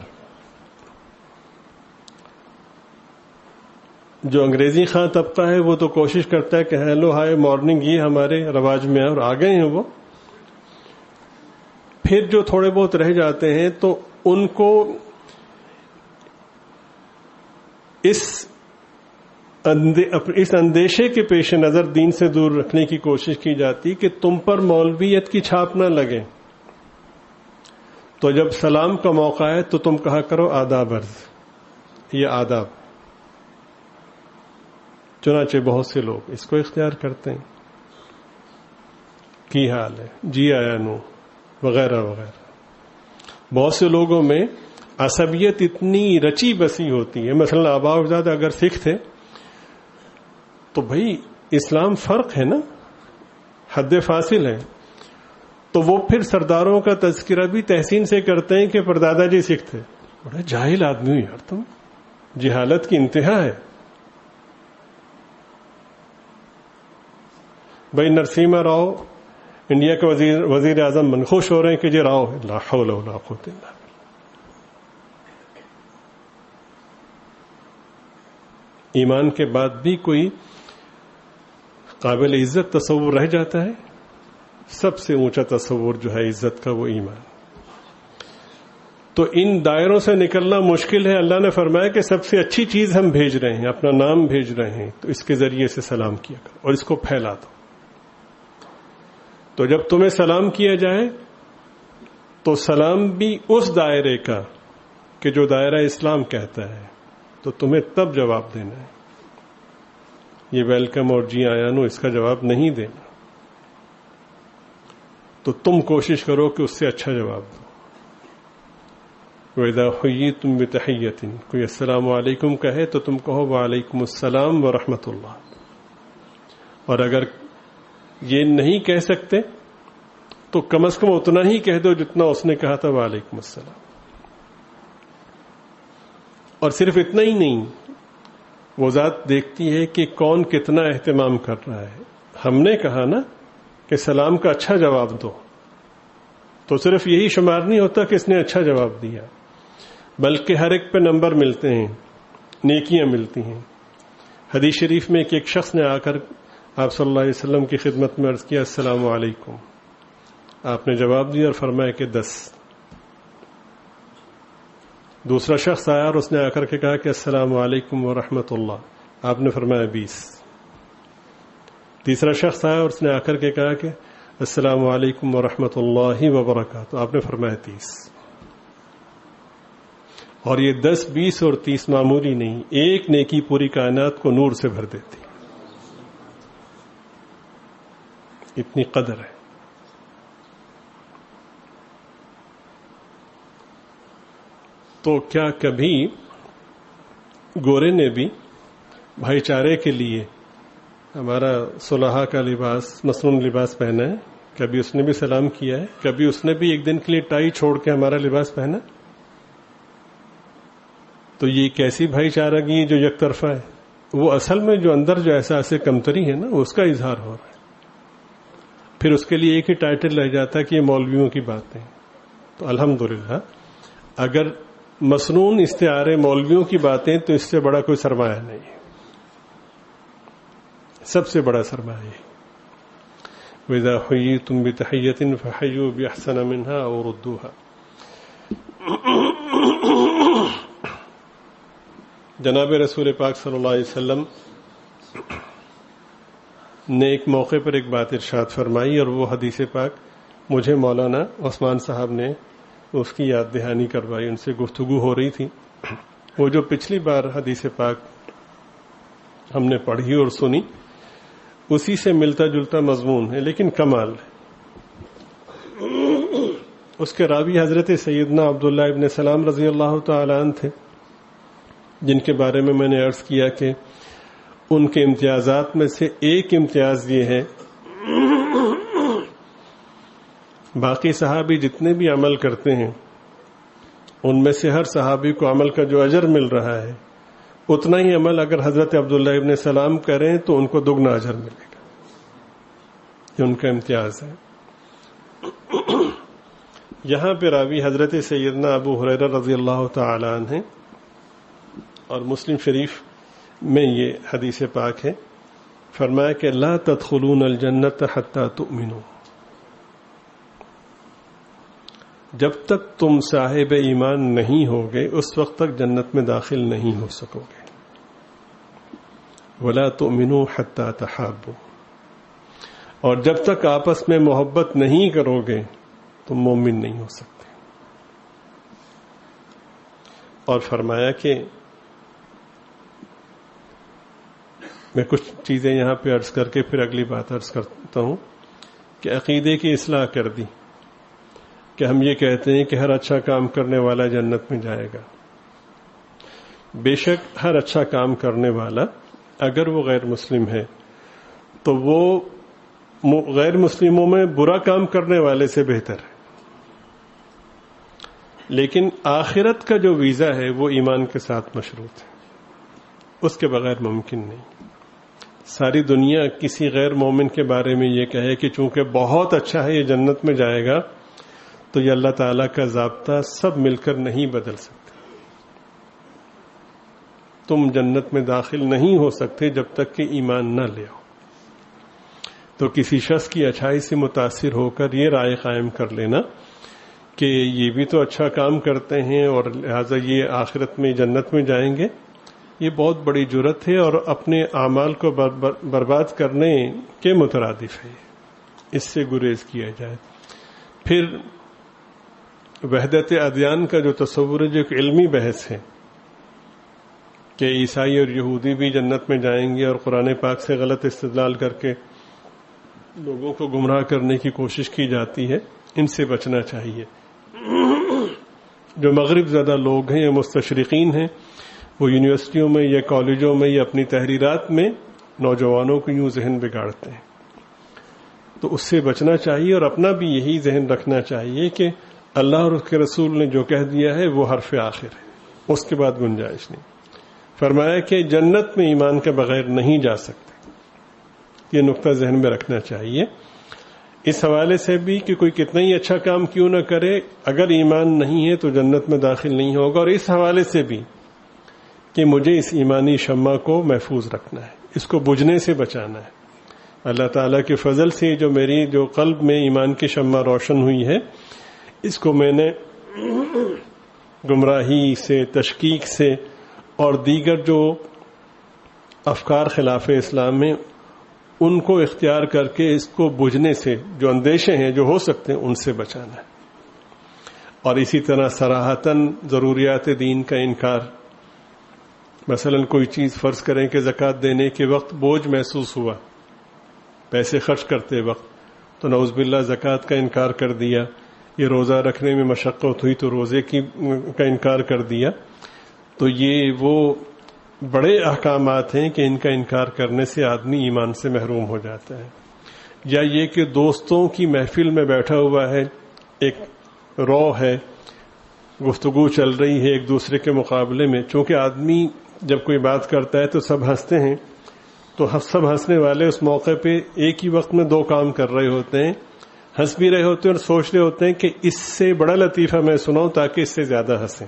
جو انگریزی خواہ طبقہ ہے وہ تو کوشش کرتا ہے کہ ہیلو ہائے مارننگ یہ ہمارے رواج میں ہے، اور آگے ہیں وہ۔ پھر جو تھوڑے بہت رہ جاتے ہیں تو ان کو اس اندیشے کے پیش نظر دین سے دور رکھنے کی کوشش کی جاتی کہ تم پر مولویت کی چھاپ نہ لگے، تو جب سلام کا موقع ہے تو تم کہا کرو آداب عرض، یہ آداب۔ چنانچہ بہت سے لوگ اس کو اختیار کرتے ہیں، کی حال ہے، جی آیا نو وغیرہ وغیرہ۔ بہت سے لوگوں میں عصبیت اتنی رچی بسی ہوتی ہے، مثلا آبا و اجداد اگر سکھ تھے تو بھائی اسلام فرق ہے نا، حد فاصل ہے، تو وہ پھر سرداروں کا تذکرہ بھی تحسین سے کرتے ہیں کہ پردادا جی سکھ تھے۔ بڑا جاہل آدمی ہو یار تم، جہالت کی انتہا ہے۔ بھائی نرسیما راؤ انڈیا کے وزیر اعظم منخوش ہو رہے ہیں کہ جی راؤ ہے، لا حول ولا قوت الا باللہ۔ ایمان کے بعد بھی کوئی قابل عزت تصور رہ جاتا ہے؟ سب سے اونچا تصور جو ہے عزت کا وہ ایمان۔ تو ان دائروں سے نکلنا مشکل ہے۔ اللہ نے فرمایا کہ سب سے اچھی چیز ہم بھیج رہے ہیں، اپنا نام بھیج رہے ہیں، تو اس کے ذریعے سے سلام کیا کرو اور اس کو پھیلا دو۔ تو جب تمہیں سلام کیا جائے تو سلام بھی اس دائرے کا کہ جو دائرہ اسلام کہتا ہے، تو تمہیں تب جواب دینا ہے. یہ ویلکم اور جی آیا نو اس کا جواب نہیں دینا. تو تم کوشش کرو کہ اس سے اچھا جواب دو. وَإِذَا حُيِّيتُم بِتَحِيَّةٍ، کوئی السلام علیکم کہے تو تم کہو وعلیکم السلام ورحمۃ اللہ. اور اگر یہ نہیں کہہ سکتے تو کم از کم اتنا ہی کہہ دو جتنا اس نے کہا تھا وعلیکم السلام. اور صرف اتنا ہی نہیں، وہ ذات دیکھتی ہے کہ کون کتنا اہتمام کر رہا ہے. ہم نے کہا نا کہ سلام کا اچھا جواب دو، تو صرف یہی شمار نہیں ہوتا کہ اس نے اچھا جواب دیا، بلکہ ہر ایک پہ نمبر ملتے ہیں، نیکیاں ملتی ہیں. حدیث شریف میں ایک شخص نے آ کر آپ صلی اللہ علیہ وسلم کی خدمت میں عرض کیا السلام علیکم. آپ نے جواب دیا اور فرمایا کہ 10. دوسرا شخص آیا اور اس نے آ کر کے کہا کہ السلام علیکم ورحمۃ اللہ. آپ نے فرمایا 20. تیسرا شخص آیا اور اس نے آ کر کے کہا کہ السلام علیکم ورحمۃ اللہ وبرکاتہ. آپ نے فرمایا 30. اور یہ 10، 20 اور 30 معمولی نہیں، ایک نیکی پوری کائنات کو نور سے بھر دیتی. اتنی قدر ہے. تو کیا کبھی گورے نے بھی بھائی چارے کے لیے ہمارا صلحہ کا لباس، مصنون لباس پہنا ہے؟ کبھی اس نے بھی سلام کیا ہے؟ کبھی اس نے بھی ایک دن کے لیے ٹائی چھوڑ کے ہمارا لباس پہنا؟ تو یہ کیسی بھائی چارگی جو یک طرفہ ہے؟ وہ اصل میں جو اندر جو احساس کمتری ہے نا، اس کا اظہار ہو رہا ہے. پھر اس کے لیے ایک ہی ٹائٹل رہ جاتا ہے کہ یہ مولویوں کی باتیں. تو الحمدللہ اگر مصنون استعارے مولویوں کی باتیں تو اس سے بڑا کوئی سرمایہ نہیں ہے. سب سے بڑا سرمایہ ہے. وَإِذَا حُيِّيتُم بِتَحِيَّةٍ فَحَيُّوا بِأَحْسَنَ مِنْهَا أَوْ رُدُّوهَا. جناب رسول پاک صلی اللہ علیہ وسلم نے ایک موقع پر ایک بات ارشاد فرمائی، اور وہ حدیث پاک مجھے مولانا عثمان صاحب نے اس کی یاد دہانی کروائی. ان سے گفتگو ہو رہی تھی. وہ جو پچھلی بار حدیث پاک ہم نے پڑھی اور سنی اسی سے ملتا جلتا مضمون ہے، لیکن کمال ہے. اس کے راوی حضرت سیدنا عبداللہ ابن سلام رضی اللہ تعالی عنہ تھے، جن کے بارے میں میں نے عرض کیا کہ ان کے امتیازات میں سے ایک امتیاز یہ ہے، باقی صحابی جتنے بھی عمل کرتے ہیں ان میں سے ہر صحابی کو عمل کا جو اجر مل رہا ہے اتنا ہی عمل اگر حضرت عبداللہ ابن سلام کریں تو ان کو دگنا اجر ملے گا. یہ ان کا امتیاز ہے. یہاں پہ راوی حضرت سیدنا ابو ہریرہ رضی اللہ تعالی عنہ ہیں، اور مسلم شریف میں یہ حدیث پاک ہے. فرمایا کہ لا تدخلون الجنت حتی تؤمنوا، جب تک تم صاحب ایمان نہیں ہوگے اس وقت تک جنت میں داخل نہیں ہو سکو گے. ولا تؤمنوا حتی تحابوا، اور جب تک آپس میں محبت نہیں کرو گے تم مومن نہیں ہو سکتے. اور فرمایا کہ میں کچھ چیزیں یہاں پہ عرض کر کے پھر اگلی بات عرض کرتا ہوں کہ عقیدے کی اصلاح کر دی کہ ہم یہ کہتے ہیں کہ ہر اچھا کام کرنے والا جنت میں جائے گا. بے شک ہر اچھا کام کرنے والا اگر وہ غیر مسلم ہے تو وہ غیر مسلموں میں برا کام کرنے والے سے بہتر ہے، لیکن آخرت کا جو ویزا ہے وہ ایمان کے ساتھ مشروط ہے، اس کے بغیر ممکن نہیں. ساری دنیا کسی غیر مومن کے بارے میں یہ کہے کہ چونکہ بہت اچھا ہے یہ جنت میں جائے گا، تو یہ اللہ تعالیٰ کا ضابطہ سب مل کر نہیں بدل سکتے. تم جنت میں داخل نہیں ہو سکتے جب تک کہ ایمان نہ لے آؤ. تو کسی شخص کی اچھائی سے متاثر ہو کر یہ رائے قائم کر لینا کہ یہ بھی تو اچھا کام کرتے ہیں اور لہذا یہ آخرت میں جنت میں جائیں گے، یہ بہت بڑی جرت ہے اور اپنے اعمال کو برباد کرنے کے مترادف ہے. اس سے گریز کیا جائے. پھر وحدت ادیان کا جو تصور ہے، جو ایک علمی بحث ہے کہ عیسائی اور یہودی بھی جنت میں جائیں گے، اور قرآن پاک سے غلط استدلال کر کے لوگوں کو گمراہ کرنے کی کوشش کی جاتی ہے، ان سے بچنا چاہیے. جو مغرب زدہ لوگ ہیں یا مستشرقین ہیں، وہ یونیورسٹیوں میں یا کالجوں میں یا اپنی تحریرات میں نوجوانوں کو یوں ذہن بگاڑتے ہیں، تو اس سے بچنا چاہیے اور اپنا بھی یہی ذہن رکھنا چاہیے کہ اللہ اور اس کے رسول نے جو کہہ دیا ہے وہ حرف آخر ہے، اس کے بعد گنجائش نہیں. فرمایا کہ جنت میں ایمان کے بغیر نہیں جا سکتے. یہ نقطہ ذہن میں رکھنا چاہیے. اس حوالے سے بھی کہ کوئی کتنا ہی اچھا کام کیوں نہ کرے، اگر ایمان نہیں ہے تو جنت میں داخل نہیں ہوگا. اور اس حوالے سے بھی کہ مجھے اس ایمانی شمع کو محفوظ رکھنا ہے، اس کو بجھنے سے بچانا ہے. اللہ تعالیٰ کے فضل سے جو قلب میں ایمان کی شمع روشن ہوئی ہے، اس کو میں نے گمراہی سے، تشکیک سے اور دیگر جو افکار خلاف اسلام ہیں ان کو اختیار کر کے اس کو بجھنے سے، جو اندیشے ہیں جو ہو سکتے ہیں، ان سے بچانا ہے. اور اسی طرح صراحتاً ضروریات دین کا انکار. مثلا کوئی چیز فرض کریں کہ زکوٰۃ دینے کے وقت بوجھ محسوس ہوا، پیسے خرچ کرتے وقت، تو نعوذ باللہ زکوٰۃ کا انکار کر دیا. یہ روزہ رکھنے میں مشقت ہوئی تو روزے کا انکار کر دیا. تو یہ وہ بڑے احکامات ہیں کہ ان کا انکار کرنے سے آدمی ایمان سے محروم ہو جاتا ہے. یا یہ کہ دوستوں کی محفل میں بیٹھا ہوا ہے، ایک رو ہے، گفتگو چل رہی ہے ایک دوسرے کے مقابلے میں. چونکہ آدمی جب کوئی بات کرتا ہے تو سب ہنستے ہیں، تو سب ہنسنے والے اس موقع پہ ایک ہی وقت میں دو کام کر رہے ہوتے ہیں، ہنس بھی رہے ہوتے ہیں اور سوچ رہے ہوتے ہیں کہ اس سے بڑا لطیفہ میں سناؤں تاکہ اس سے زیادہ ہنسیں.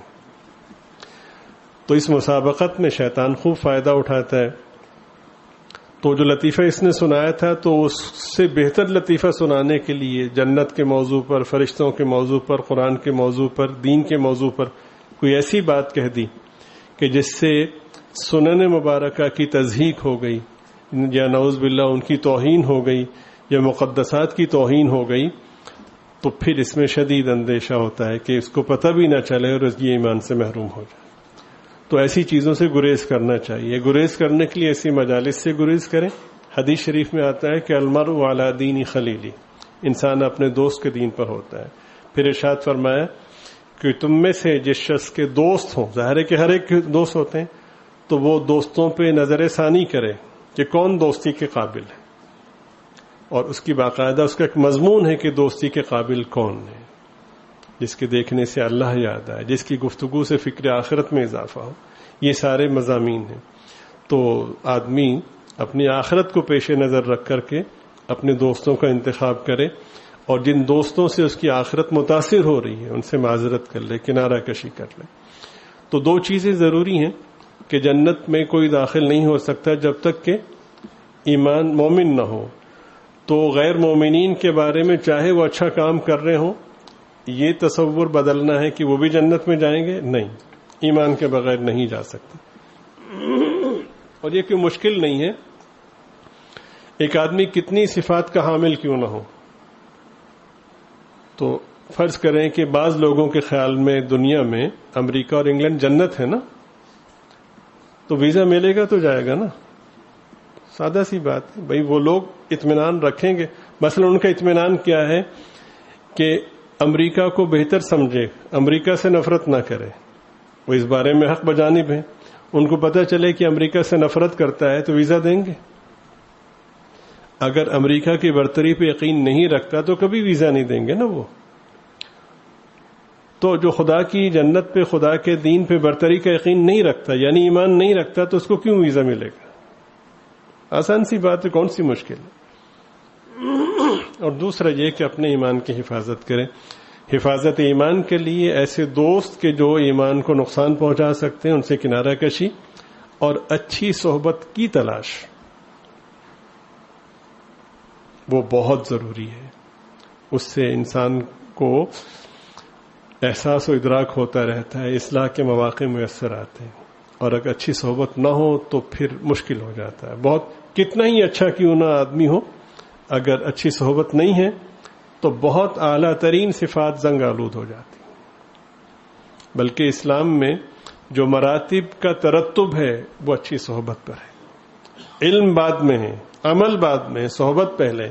تو اس مسابقت میں شیطان خوب فائدہ اٹھاتا ہے. تو جو لطیفہ اس نے سنایا تھا تو اس سے بہتر لطیفہ سنانے کے لیے جنت کے موضوع پر، فرشتوں کے موضوع پر، قرآن کے موضوع پر، دین کے موضوع پر کوئی ایسی بات کہہ دی کہ جس سے سنن مبارکہ کی تضحیق ہو گئی، یا نعوذ باللہ ان کی توہین ہو گئی، یا مقدسات کی توہین ہو گئی. تو پھر اس میں شدید اندیشہ ہوتا ہے کہ اس کو پتہ بھی نہ چلے اور یہ ایمان سے محروم ہو جائے. تو ایسی چیزوں سے گریز کرنا چاہیے. گریز کرنے کے لیے ایسی مجالس سے گریز کریں. حدیث شریف میں آتا ہے کہ المرء علی دین خلیلی، انسان اپنے دوست کے دین پر ہوتا ہے. پھر ارشاد فرمایا کہ تم میں سے جس شخص کے دوست ہوں، ظاہر ہے کہ ہر ایک کے دوست ہوتے ہیں، تو وہ دوستوں پہ نظر ثانی کرے کہ کون دوستی کے قابل ہے، اور اس کی باقاعدہ اس کا ایک مضمون ہے کہ دوستی کے قابل کون ہے، جس کے دیکھنے سے اللہ یاد آئے، جس کی گفتگو سے فکر آخرت میں اضافہ ہو. یہ سارے مضامین ہیں. تو آدمی اپنی آخرت کو پیش نظر رکھ کر کے اپنے دوستوں کا انتخاب کرے، اور جن دوستوں سے اس کی آخرت متاثر ہو رہی ہے ان سے معذرت کر لے، کنارہ کشی کر لے. تو دو چیزیں ضروری ہیں کہ جنت میں کوئی داخل نہیں ہو سکتا جب تک کہ ایمان مومن نہ ہو. تو غیر مومنین کے بارے میں چاہے وہ اچھا کام کر رہے ہوں، یہ تصور بدلنا ہے کہ وہ بھی جنت میں جائیں گے. نہیں، ایمان کے بغیر نہیں جا سکتے. اور یہ کوئی مشکل نہیں ہے. ایک آدمی کتنی صفات کا حامل کیوں نہ ہو، تو فرض کریں کہ بعض لوگوں کے خیال میں دنیا میں امریکہ اور انگلینڈ جنت ہے نا، تو ویزا ملے گا تو جائے گا نا. سادہ سی بات ہے بھائی. وہ لوگ اطمینان رکھیں گے. مثلا ان کا اطمینان کیا ہے کہ امریکہ کو بہتر سمجھے، امریکہ سے نفرت نہ کرے. وہ اس بارے میں حق بجانب ہیں. ان کو پتہ چلے کہ امریکہ سے نفرت کرتا ہے تو ویزا دیں گے. اگر امریکہ کی برتری پہ یقین نہیں رکھتا تو کبھی ویزا نہیں دیں گے نا وہ. تو جو خدا کی جنت پہ، خدا کے دین پہ برتری کا یقین نہیں رکھتا، یعنی ایمان نہیں رکھتا، تو اس کو کیوں ویزا ملے گا؟ آسان سی بات ہے، کون سی مشکل ہے. اور دوسرا یہ کہ اپنے ایمان کی حفاظت کریں. حفاظت ایمان کے لیے ایسے دوست کہ جو ایمان کو نقصان پہنچا سکتے ہیں ان سے کنارہ کشی، اور اچھی صحبت کی تلاش، وہ بہت ضروری ہے. اس سے انسان کو احساس و ادراک ہوتا رہتا ہے، اصلاح کے مواقع میسر آتے ہیں. اور اگر اچھی صحبت نہ ہو تو پھر مشکل ہو جاتا ہے. بہت کتنا ہی اچھا کیوں نہ آدمی ہو، اگر اچھی صحبت نہیں ہے تو بہت اعلیٰ ترین صفات زنگ آلود ہو جاتی. بلکہ اسلام میں جو مراتب کا ترتب ہے وہ اچھی صحبت پر ہے. علم بعد میں ہے، عمل بعد میں ہے، صحبت پہلے.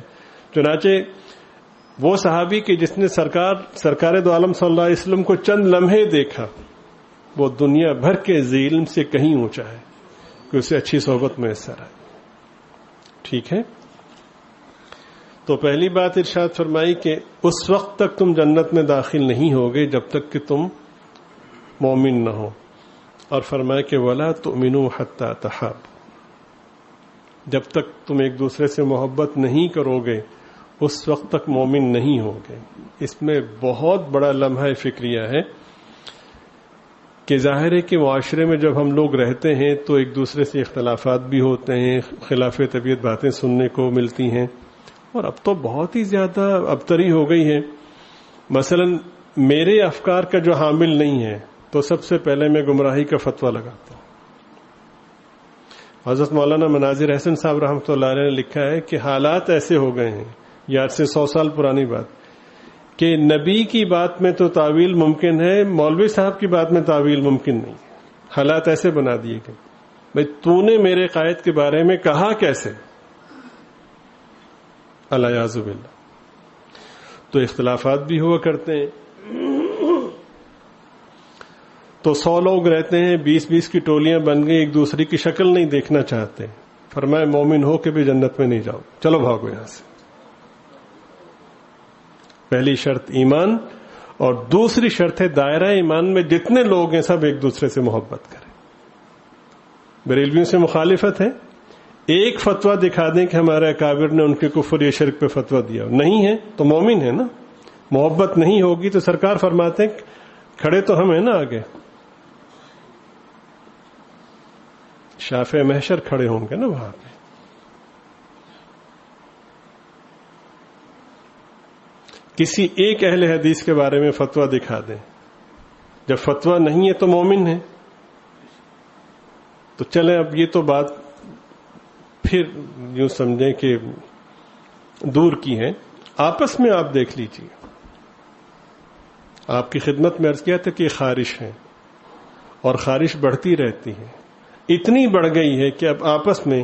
چنانچہ وہ صحابی کہ جس نے سرکار دو عالم صلی اللہ علیہ وسلم کو چند لمحے دیکھا، وہ دنیا بھر کے ذی علم سے کہیں اونچا ہے کہ اسے اچھی صحبت میسر ہے. ٹھیک ہے؟ تو پہلی بات ارشاد فرمائی کہ اس وقت تک تم جنت میں داخل نہیں ہوگے جب تک کہ تم مومن نہ ہو. اور فرمایا کہ وَلَا تُؤْمِنُوا حَتَّى تَحَابُوا، جب تک تم ایک دوسرے سے محبت نہیں کرو گے اس وقت تک مومن نہیں ہوگے. اس میں بہت بڑا لمحہ فکریہ ہے کہ ظاہر ہے کہ معاشرے میں جب ہم لوگ رہتے ہیں تو ایک دوسرے سے اختلافات بھی ہوتے ہیں، خلاف طبیعت باتیں سننے کو ملتی ہیں، اور اب تو بہت ہی زیادہ ابتری ہو گئی ہے. مثلا میرے افکار کا جو حامل نہیں ہے تو سب سے پہلے میں گمراہی کا فتویٰ لگاتا ہوں. حضرت مولانا مناظر احسن صاحب رحمۃ اللہ علیہ نے لکھا ہے کہ حالات ایسے ہو گئے ہیں، یہ آج سے 100 سال پرانی بات، کہ نبی کی بات میں تو تعویل ممکن ہے، مولوی صاحب کی بات میں تعویل ممکن نہیں. حالات ایسے بنا دیے گئے. بھائی تو نے میرے قائد کے بارے میں کہا کیسے؟ الیاذ باللہ. تو اختلافات بھی ہوا کرتے ہیں. تو 100 لوگ رہتے ہیں، 20 کی ٹولیاں بن گئی، ایک دوسرے کی شکل نہیں دیکھنا چاہتے. فرمایا مومن ہو کے بھی جنت میں نہیں جاؤ، چلو بھاگو یہاں سے. پہلی شرط ایمان، اور دوسری شرط ہے دائرہ ایمان میں جتنے لوگ ہیں سب ایک دوسرے سے محبت کریں. بریلویوں سے مخالفت ہے، ایک فتویٰ دکھا دیں کہ ہمارے اکابر نے ان کے کفر یا شرک پہ فتویٰ دیا، نہیں ہے تو مومن ہے نا. محبت نہیں ہوگی تو سرکار فرماتے ہیں کھڑے تو ہم ہیں نا آگے، شافع محشر کھڑے ہوں گے نا وہاں پہ. کسی ایک اہل حدیث کے بارے میں فتویٰ دکھا دیں، جب فتویٰ نہیں ہے تو مومن ہے. تو چلیں اب یہ تو بات پھر یوں سمجھیں کہ دور کی ہے. آپس میں آپ دیکھ لیجیے. آپ کی خدمت میں عرض کیا تھا کہ خارش ہے اور خارش بڑھتی رہتی ہے، اتنی بڑھ گئی ہے کہ اب آپس میں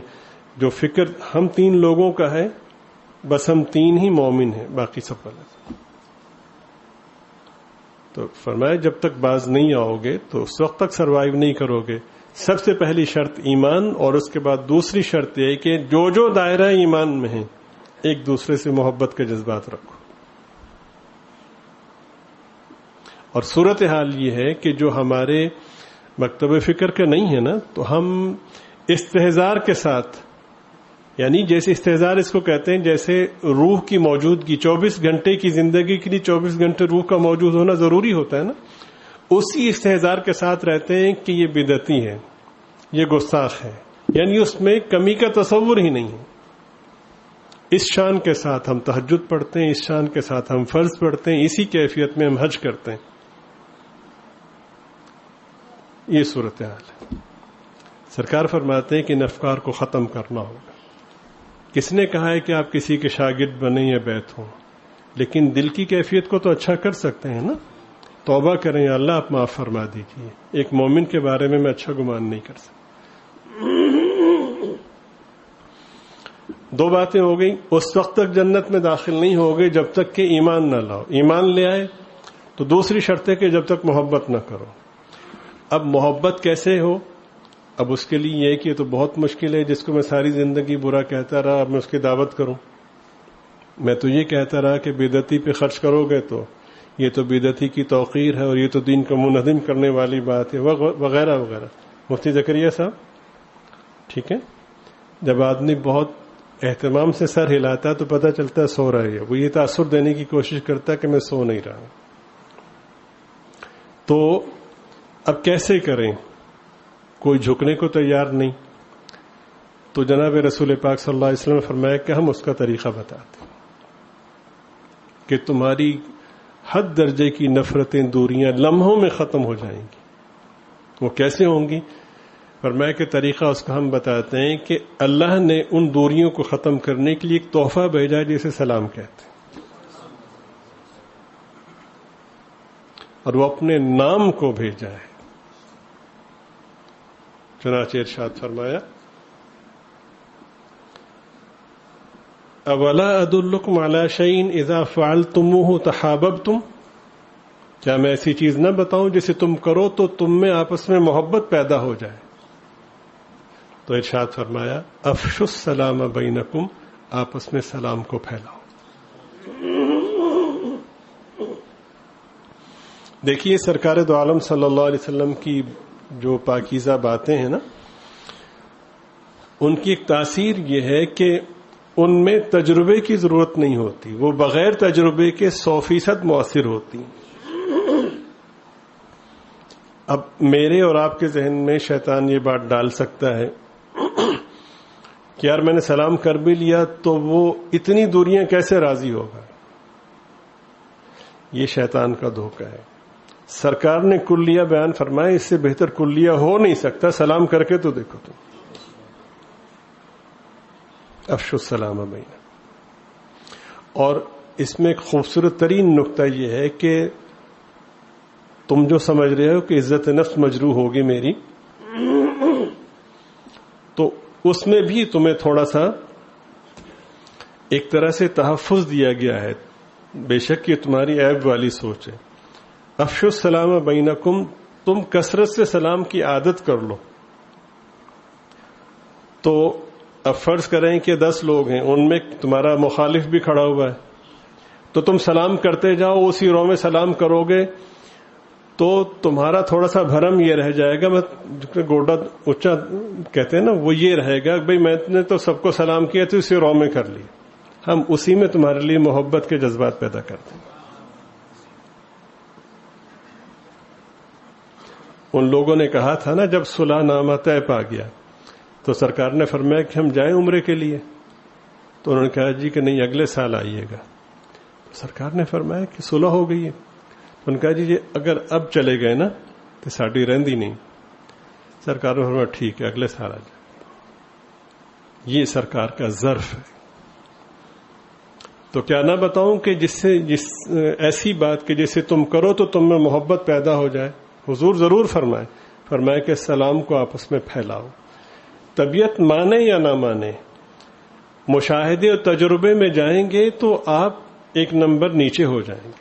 جو فکر ہم 3 لوگوں کا ہے، بس ہم 3 ہی مومن ہیں، باقی سب غلط. تو فرمایا جب تک باز نہیں آؤ گے تو اس وقت تک سروائیو نہیں کرو گے. سب سے پہلی شرط ایمان، اور اس کے بعد دوسری شرط یہ کہ جو دائرہ ایمان میں ہیں ایک دوسرے سے محبت کے جذبات رکھو. اور صورتحال یہ ہے کہ جو ہمارے مکتب فکر کا نہیں ہے نا، تو ہم استحضار کے ساتھ، یعنی جیسے استحضار اس کو کہتے ہیں جیسے روح کی موجودگی 24 گھنٹے کی زندگی کے لیے 24 گھنٹے روح کا موجود ہونا ضروری ہوتا ہے نا، اسی استحضار کے ساتھ رہتے ہیں کہ یہ بدعتی ہے، یہ گستاخ ہے، یعنی اس میں کمی کا تصور ہی نہیں ہے. اس شان کے ساتھ ہم تہجد پڑھتے ہیں، اس شان کے ساتھ ہم فرض پڑھتے ہیں، اسی کیفیت میں ہم حج کرتے ہیں. یہ صورتحال ہے. سرکار فرماتے ہیں کہ ان افکار کو ختم کرنا ہوگا. کس نے کہا ہے کہ آپ کسی کے شاگرد بنیں یا بیعت ہوں، لیکن دل کی کیفیت کو تو اچھا کر سکتے ہیں نا. توبہ کریں، یا اللہ آپ معاف فرما دیجیے. ایک مومن کے بارے میں اچھا گمان نہیں کر سکتا. 2 باتیں ہو گئی. اس وقت تک جنت میں داخل نہیں ہوگے جب تک کہ ایمان نہ لاؤ. ایمان لے آئے تو دوسری شرط ہے کہ جب تک محبت نہ کرو. اب محبت کیسے ہو؟ اب اس کے لیے یہ کہ یہ تو بہت مشکل ہے. جس کو میں ساری زندگی برا کہتا رہا، اب میں اس کی دعوت کروں. میں تو یہ کہتا رہا کہ بدعتی پہ خرچ کرو گے تو یہ تو بدعتی کی توقیر ہے اور یہ تو دین کو منہدم کرنے والی بات ہے، وغیرہ وغیرہ. مفتی زکریا صاحب، ٹھیک ہے، جب آدمی بہت اہتمام سے سر ہلاتا ہے تو پتہ چلتا ہے سو رہا ہے. وہ یہ تاثر دینے کی کوشش کرتا ہے کہ میں سو نہیں رہا. تو اب کیسے کریں؟ کوئی جھکنے کو تیار نہیں. تو جناب رسول پاک صلی اللہ علیہ وسلم نے فرمایا کہ ہم اس کا طریقہ بتاتے ہیں کہ تمہاری حد درجے کی نفرتیں، دوریاں لمحوں میں ختم ہو جائیں گی. وہ کیسے ہوں گی؟ فرمایا کہ طریقہ اس کا ہم بتاتے ہیں کہ اللہ نے ان دوریوں کو ختم کرنے کے لیے ایک تحفہ بھیجا جسے سلام کہتے ہیں، اور وہ اپنے نام کو بھیجا ہے۔ چنانچہ ارشاد فرمایا اولا ادلکم علی شیء اذا فعلتموہ تحاببتم، کیا میں ایسی چیز نہ بتاؤں جسے تم کرو تو تم میں آپس میں محبت پیدا ہو جائے؟ تو ارشاد فرمایا افشوا السلام بینکم، آپس میں سلام کو پھیلاؤ۔ دیکھیے سرکار دو عالم صلی اللہ علیہ وسلم کی جو پاکیزہ باتیں ہیں نا، ان کی ایک تاثیر یہ ہے کہ ان میں تجربے کی ضرورت نہیں ہوتی، وہ بغیر تجربے کے 100% مؤثر ہوتی ہیں۔ اب میرے اور آپ کے ذہن میں شیطان یہ بات ڈال سکتا ہے کہ یار میں نے سلام کر بھی لیا تو وہ اتنی دوریاں کیسے راضی ہوگا؟ یہ شیطان کا دھوکہ ہے۔ سرکار نے کلیہ بیان فرمایا، اس سے بہتر کلیہ ہو نہیں سکتا، سلام کر کے تو دیکھو تم، افشوا السلام بینکم۔ اور اس میں ایک خوبصورت ترین نقطہ یہ ہے کہ تم جو سمجھ رہے ہو کہ عزت نفس مجروح ہوگی میری، تو اس میں بھی تمہیں تھوڑا سا ایک طرح سے تحفظ دیا گیا ہے، بے شک یہ تمہاری عیب والی سوچ ہے۔ افشوا السلام بینکم، تم کثرت سے سلام کی عادت کر لو۔ تو اب فرض کریں کہ 10 لوگ ہیں، ان میں تمہارا مخالف بھی کھڑا ہوا ہے، تو تم سلام کرتے جاؤ، اسی رو میں سلام کرو گے تو تمہارا تھوڑا سا بھرم یہ رہ جائے گا، گوڈا اونچا کہتے ہیں نا، وہ یہ رہے گا بھئی میں نے تو سب کو سلام کیا تو اسی رو میں کر لی۔ ہم اسی میں تمہارے لیے محبت کے جذبات پیدا کرتے ہیں۔ ان لوگوں نے کہا تھا نا جب صلح نامہ طے پا گیا تو سرکار نے فرمایا کہ ہم جائیں عمرے کے لیے، تو انہوں نے کہا جی کہ نہیں اگلے سال آئیے گا۔ تو سرکار نے فرمایا کہ صلح ہو گئی ہے، تو انہوں نے کہا جی اگر اب چلے گئے نا تو ساڈی رہندی نہیں۔ سرکار نے فرمایا ٹھیک ہے اگلے سال آ جائے۔ یہ سرکار کا ظرف ہے۔ تو کیا نہ بتاؤں کہ جس ایسی بات کہ جسے تم کرو تو تم میں محبت پیدا ہو جائے۔ حضور ضرور فرمائے کہ سلام کو آپس میں پھیلاؤ۔ طبیعت مانے یا نہ مانے، مشاہدے اور تجربے میں جائیں گے تو آپ ایک نمبر نیچے ہو جائیں گے۔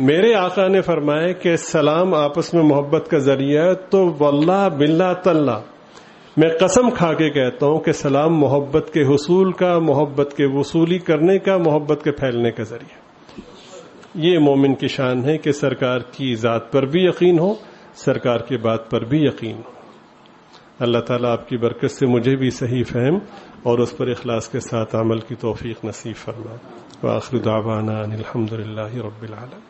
میرے آقا نے فرمایا کہ سلام آپس میں محبت کا ذریعہ ہے، تو واللہ باللہ تاللہ میں قسم کھا کے کہتا ہوں کہ سلام محبت کے حصول کا، محبت کے وصولی کرنے کا، محبت کے پھیلنے کا ذریعہ۔ یہ مومن کی شان ہے کہ سرکار کی ذات پر بھی یقین ہو، سرکار کی بات پر بھی یقین ہو۔ اللہ تعالیٰ آپ کی برکت سے مجھے بھی صحیح فہم اور اس پر اخلاص کے ساتھ عمل کی توفیق نصیب فرمائے۔ وآخر دعوانا ان الحمد للہ رب العالمین۔